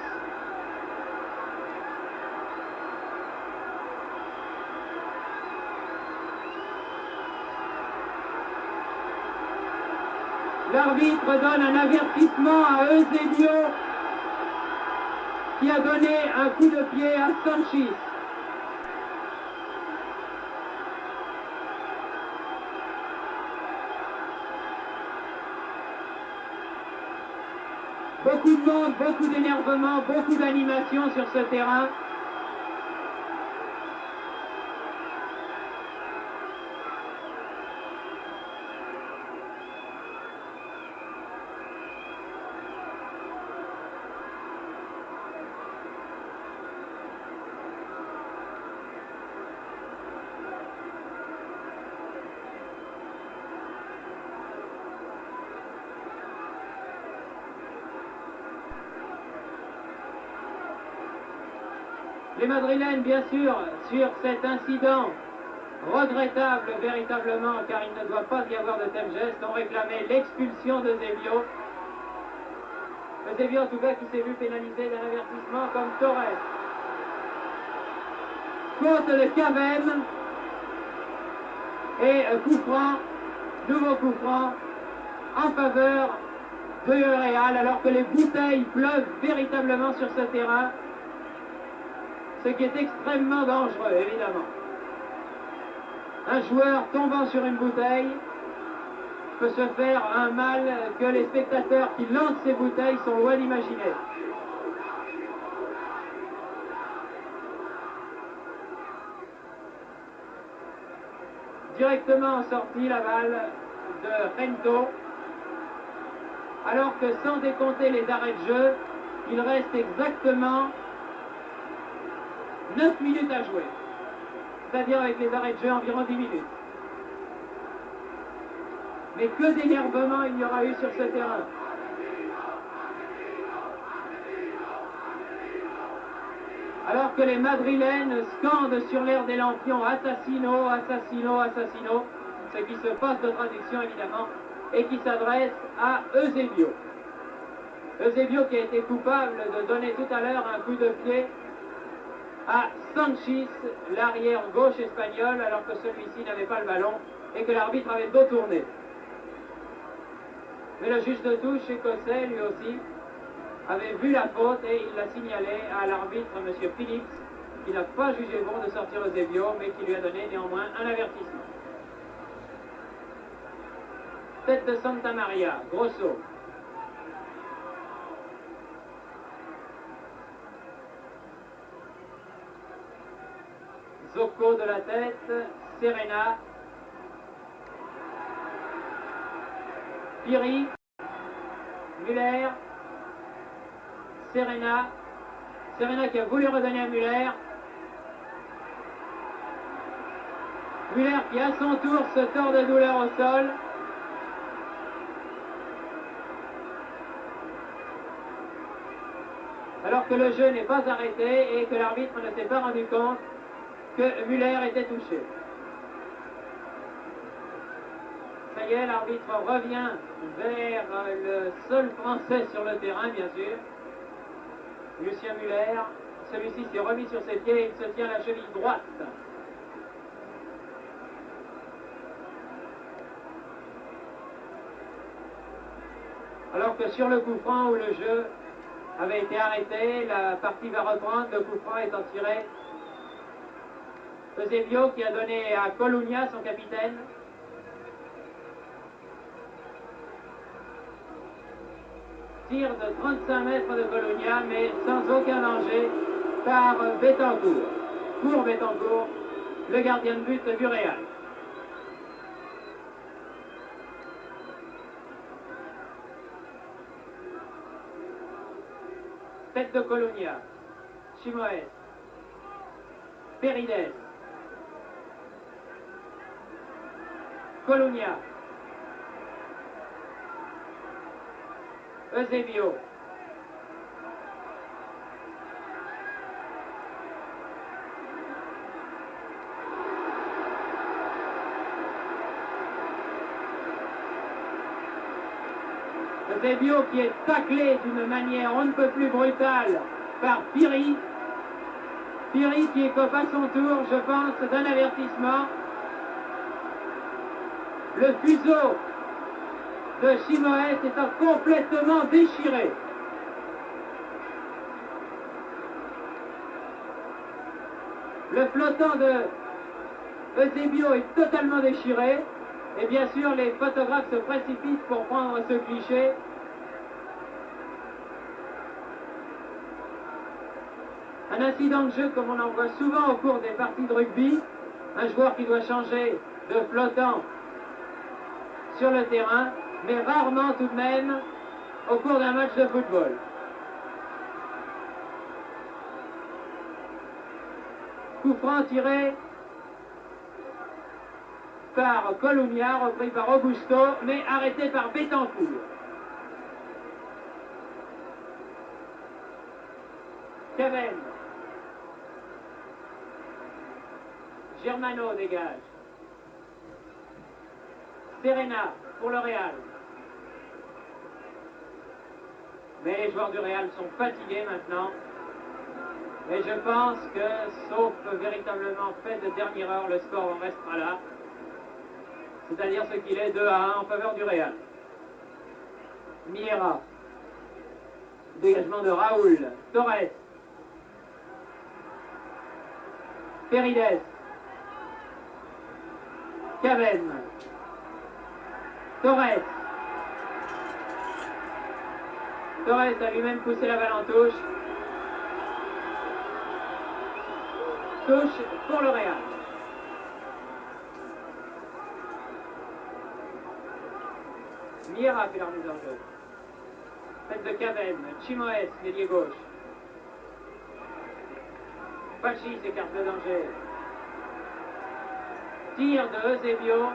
L'arbitre donne un avertissement à Eusebio qui a donné un coup de pied à Sanchis. Beaucoup de monde, beaucoup d'énervement, beaucoup d'animation sur ce terrain. Les Madrilènes, bien sûr, sur cet incident regrettable véritablement, car il ne doit pas y avoir de tels gestes, ont réclamé l'expulsion de Eusebio. Eusebio, en tout cas, qui s'est vu pénalisé d'un avertissement comme Torres. Faute de Cavem et coup franc, nouveau coup franc en faveur de Real, alors que les bouteilles pleuvent véritablement sur ce terrain. Ce qui est extrêmement dangereux, évidemment. Un joueur tombant sur une bouteille peut se faire un mal que les spectateurs qui lancent ces bouteilles sont loin d'imaginer. Directement en sortie la balle de Gento, alors que sans décompter les arrêts de jeu, il reste exactement 9 minutes à jouer, c'est-à-dire avec les arrêts de jeu environ 10 minutes. Mais que d'énervement il y aura eu sur ce terrain. Alors que les Madrilènes scandent sur l'air des lampions Assassino, Assassino, Assassino, ce qui se passe de traduction évidemment, et qui s'adresse à Eusebio. Eusebio qui a été coupable de donner tout à l'heure un coup de pied à Sanchis, l'arrière gauche espagnol, alors que celui-ci n'avait pas le ballon et que l'arbitre avait dos tourné. Mais le juge de touche écossais, lui aussi, avait vu la faute et il l'a signalé à l'arbitre, M. Phillips, qui n'a pas jugé bon de sortir Eusebio, mais qui lui a donné néanmoins un avertissement. Tête de Santa Maria, Grosso. Zocco de la tête, Serena, Piri, Müller, Serena, Serena qui a voulu redonner à Müller. Muller qui à son tour se tord de douleur au sol. Alors que le jeu n'est pas arrêté et que l'arbitre ne s'est pas rendu compte que Muller était touché. Ça y est, l'arbitre revient vers le seul Français sur le terrain, bien sûr, Lucien Muller. Celui-ci s'est remis sur ses pieds et il se tient la cheville droite. Alors que sur le coup franc où le jeu avait été arrêté, la partie va reprendre, le coup franc étant tiré. Eusebio qui a donné à Colunia, son capitaine. Tir de 35 mètres de Colunia, mais sans aucun danger par Bettencourt. Pour Bettencourt, le gardien de but du Real. Tête de Colunia, Chimoes, Perides, Colunia, Eusebio, Eusebio qui est taclé d'une manière on ne peut plus brutale par Piri. Piri qui écope à son tour, je pense, d'un avertissement. Le fuseau de Chimoes étant complètement déchiré. Le flottant de Eusebio est totalement déchiré. Et bien sûr, les photographes se précipitent pour prendre ce cliché. Un incident de jeu comme on en voit souvent au cours des parties de rugby. Un joueur qui doit changer de flottant sur le terrain, mais rarement tout de même au cours d'un match de football. Coup franc tiré par Colunia, repris par Augusto, mais arrêté par Bettencourt. Kevin. Germano dégage. Serena pour le Real. Mais les joueurs du Real sont fatigués maintenant. Et je pense que, sauf véritablement fait de dernière heure, le score en restera là. C'est-à-dire ce qu'il est 2-1 en faveur du Real. Miera. Dégagement de Raoul. Torres. Perides. Caven. Torres. Torres a lui-même poussé la balle en touche. Touche pour le Real. Miera fait la remise en jeu. Tête de Caven. Chimoes, l'ailier gauche. Pachi s'écarte de danger. Tir de Eusebio,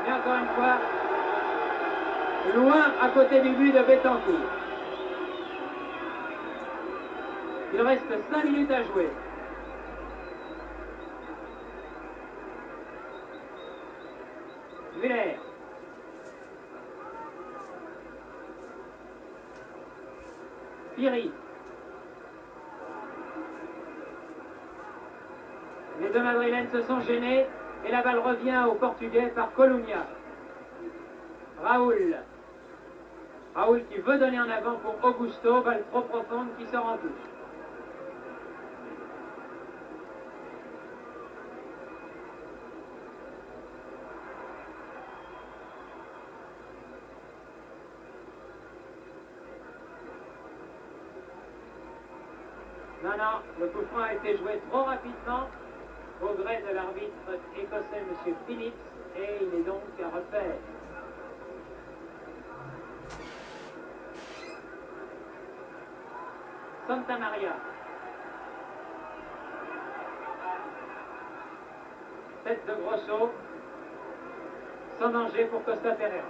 mais encore une fois, loin à côté du but de Bettencourt. Il reste 5 minutes à jouer. Muller. Piri. Les deux Madrilènes se sont gênés et la balle revient aux Portugais par Colunia. Raoul. Raoul qui veut donner en avant pour Augusto, balle trop profonde qui sort en touche. Non, le coup franc a été joué trop rapidement au gré de l'arbitre écossais, M. Phillips, et il est donc à refaire. Santa Maria. Tête de Grosso. Sans danger pour Costa Ferreira.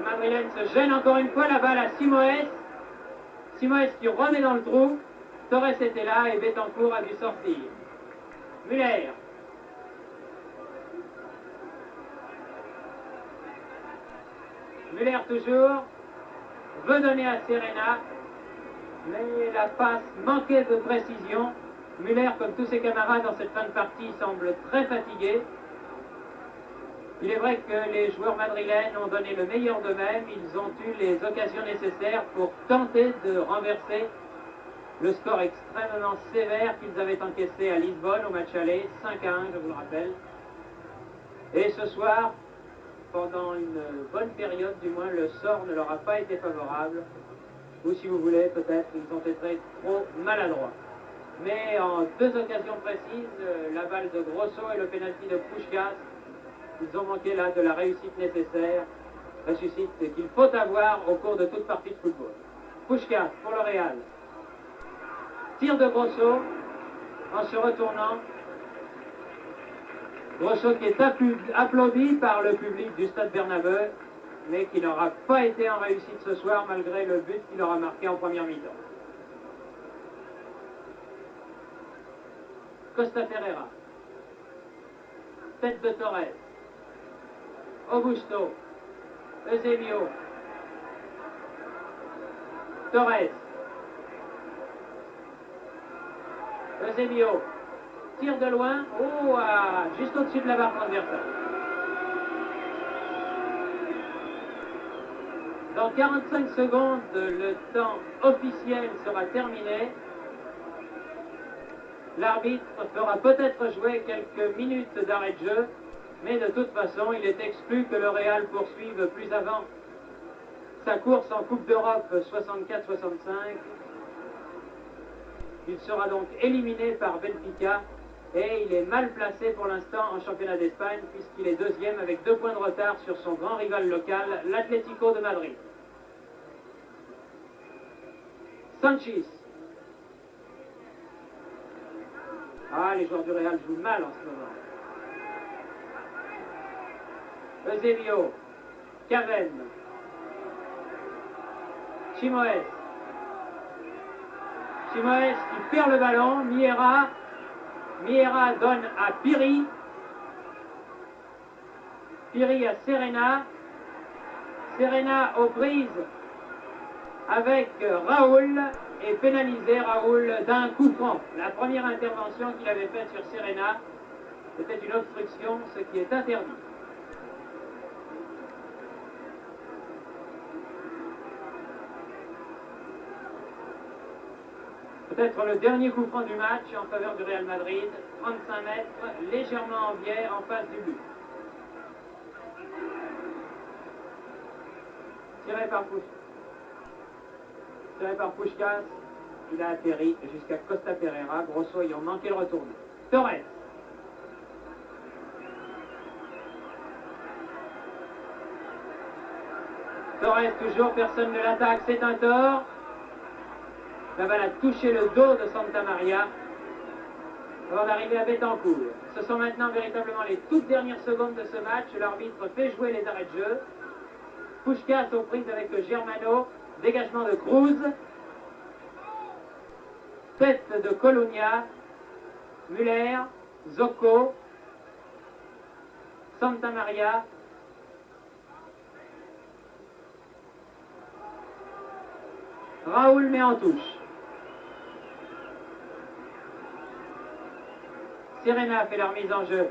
Madrilène se gêne encore une fois, la balle à Simoes. Simoes qui remet dans le trou. Torres était là et Betancourt a dû sortir. Muller. Muller toujours. Veut donner à Serena. Mais la passe manquait de précision. Muller, comme tous ses camarades dans cette fin de partie, semble très fatigué. Il est vrai que les joueurs madrilènes ont donné le meilleur d'eux-mêmes. Ils ont eu les occasions nécessaires pour tenter de renverser le score extrêmement sévère qu'ils avaient encaissé à Lisbonne au match aller, 5-1, je vous le rappelle. Et ce soir, pendant une bonne période du moins, le sort ne leur a pas été favorable. Ou si vous voulez, peut-être, ils ont été trop maladroits. Mais en deux occasions précises, la balle de Grosso et le pénalty de Puskás, ils ont manqué là de la réussite nécessaire, réussite qu'il faut avoir au cours de toute partie de football. Puskás pour le Real. Tir de Grosso en se retournant. Grosso qui est applaudi par le public du Stade Bernabeu, mais qui n'aura pas été en réussite ce soir malgré le but qu'il aura marqué en première mi-temps. Costa Ferreira. Tête de Torres. Augusto. Eusebio. Torres. Eusebio. Tire de loin. Oh, juste au-dessus de la barre transversale. Dans 45 secondes, le temps officiel sera terminé. L'arbitre fera peut-être jouer quelques minutes d'arrêt de jeu, mais de toute façon, il est exclu que le Real poursuive plus avant sa course en Coupe d'Europe 64-65. Il sera donc éliminé par Benfica et il est mal placé pour l'instant en championnat d'Espagne puisqu'il est deuxième avec 2 points de retard sur son grand rival local, l'Atlético de Madrid. Sanchis. Les joueurs du Real jouent mal en ce moment. Eusebio. Caven. Simoes. Simoes qui perd le ballon. Miera. Miera donne à Piri. Piri à Serena. Serena aux prises avec Raoul et pénalisé Raoul d'un coup franc. La première intervention qu'il avait faite sur Serena, c'était une obstruction, ce qui est interdit. Peut-être le dernier coup franc du match en faveur du Real Madrid, 35 mètres, légèrement en biais en face du but. Tiré par Puskás, il a atterri jusqu'à Costa Ferreira, Grosso ayant manqué le retournement. Torres. Torres toujours, personne ne l'attaque, c'est un tort. La balle a touché le dos de Santa Maria avant d'arriver à Betancourt. Ce sont maintenant véritablement les toutes dernières secondes de ce match. L'arbitre fait jouer les arrêts de jeu. Puskás aux prises avec Germano. Dégagement de Cruz. Tête de Colonia. Muller. Zocco. Santa Maria. Raoul met en touche. Serena fait la remise en jeu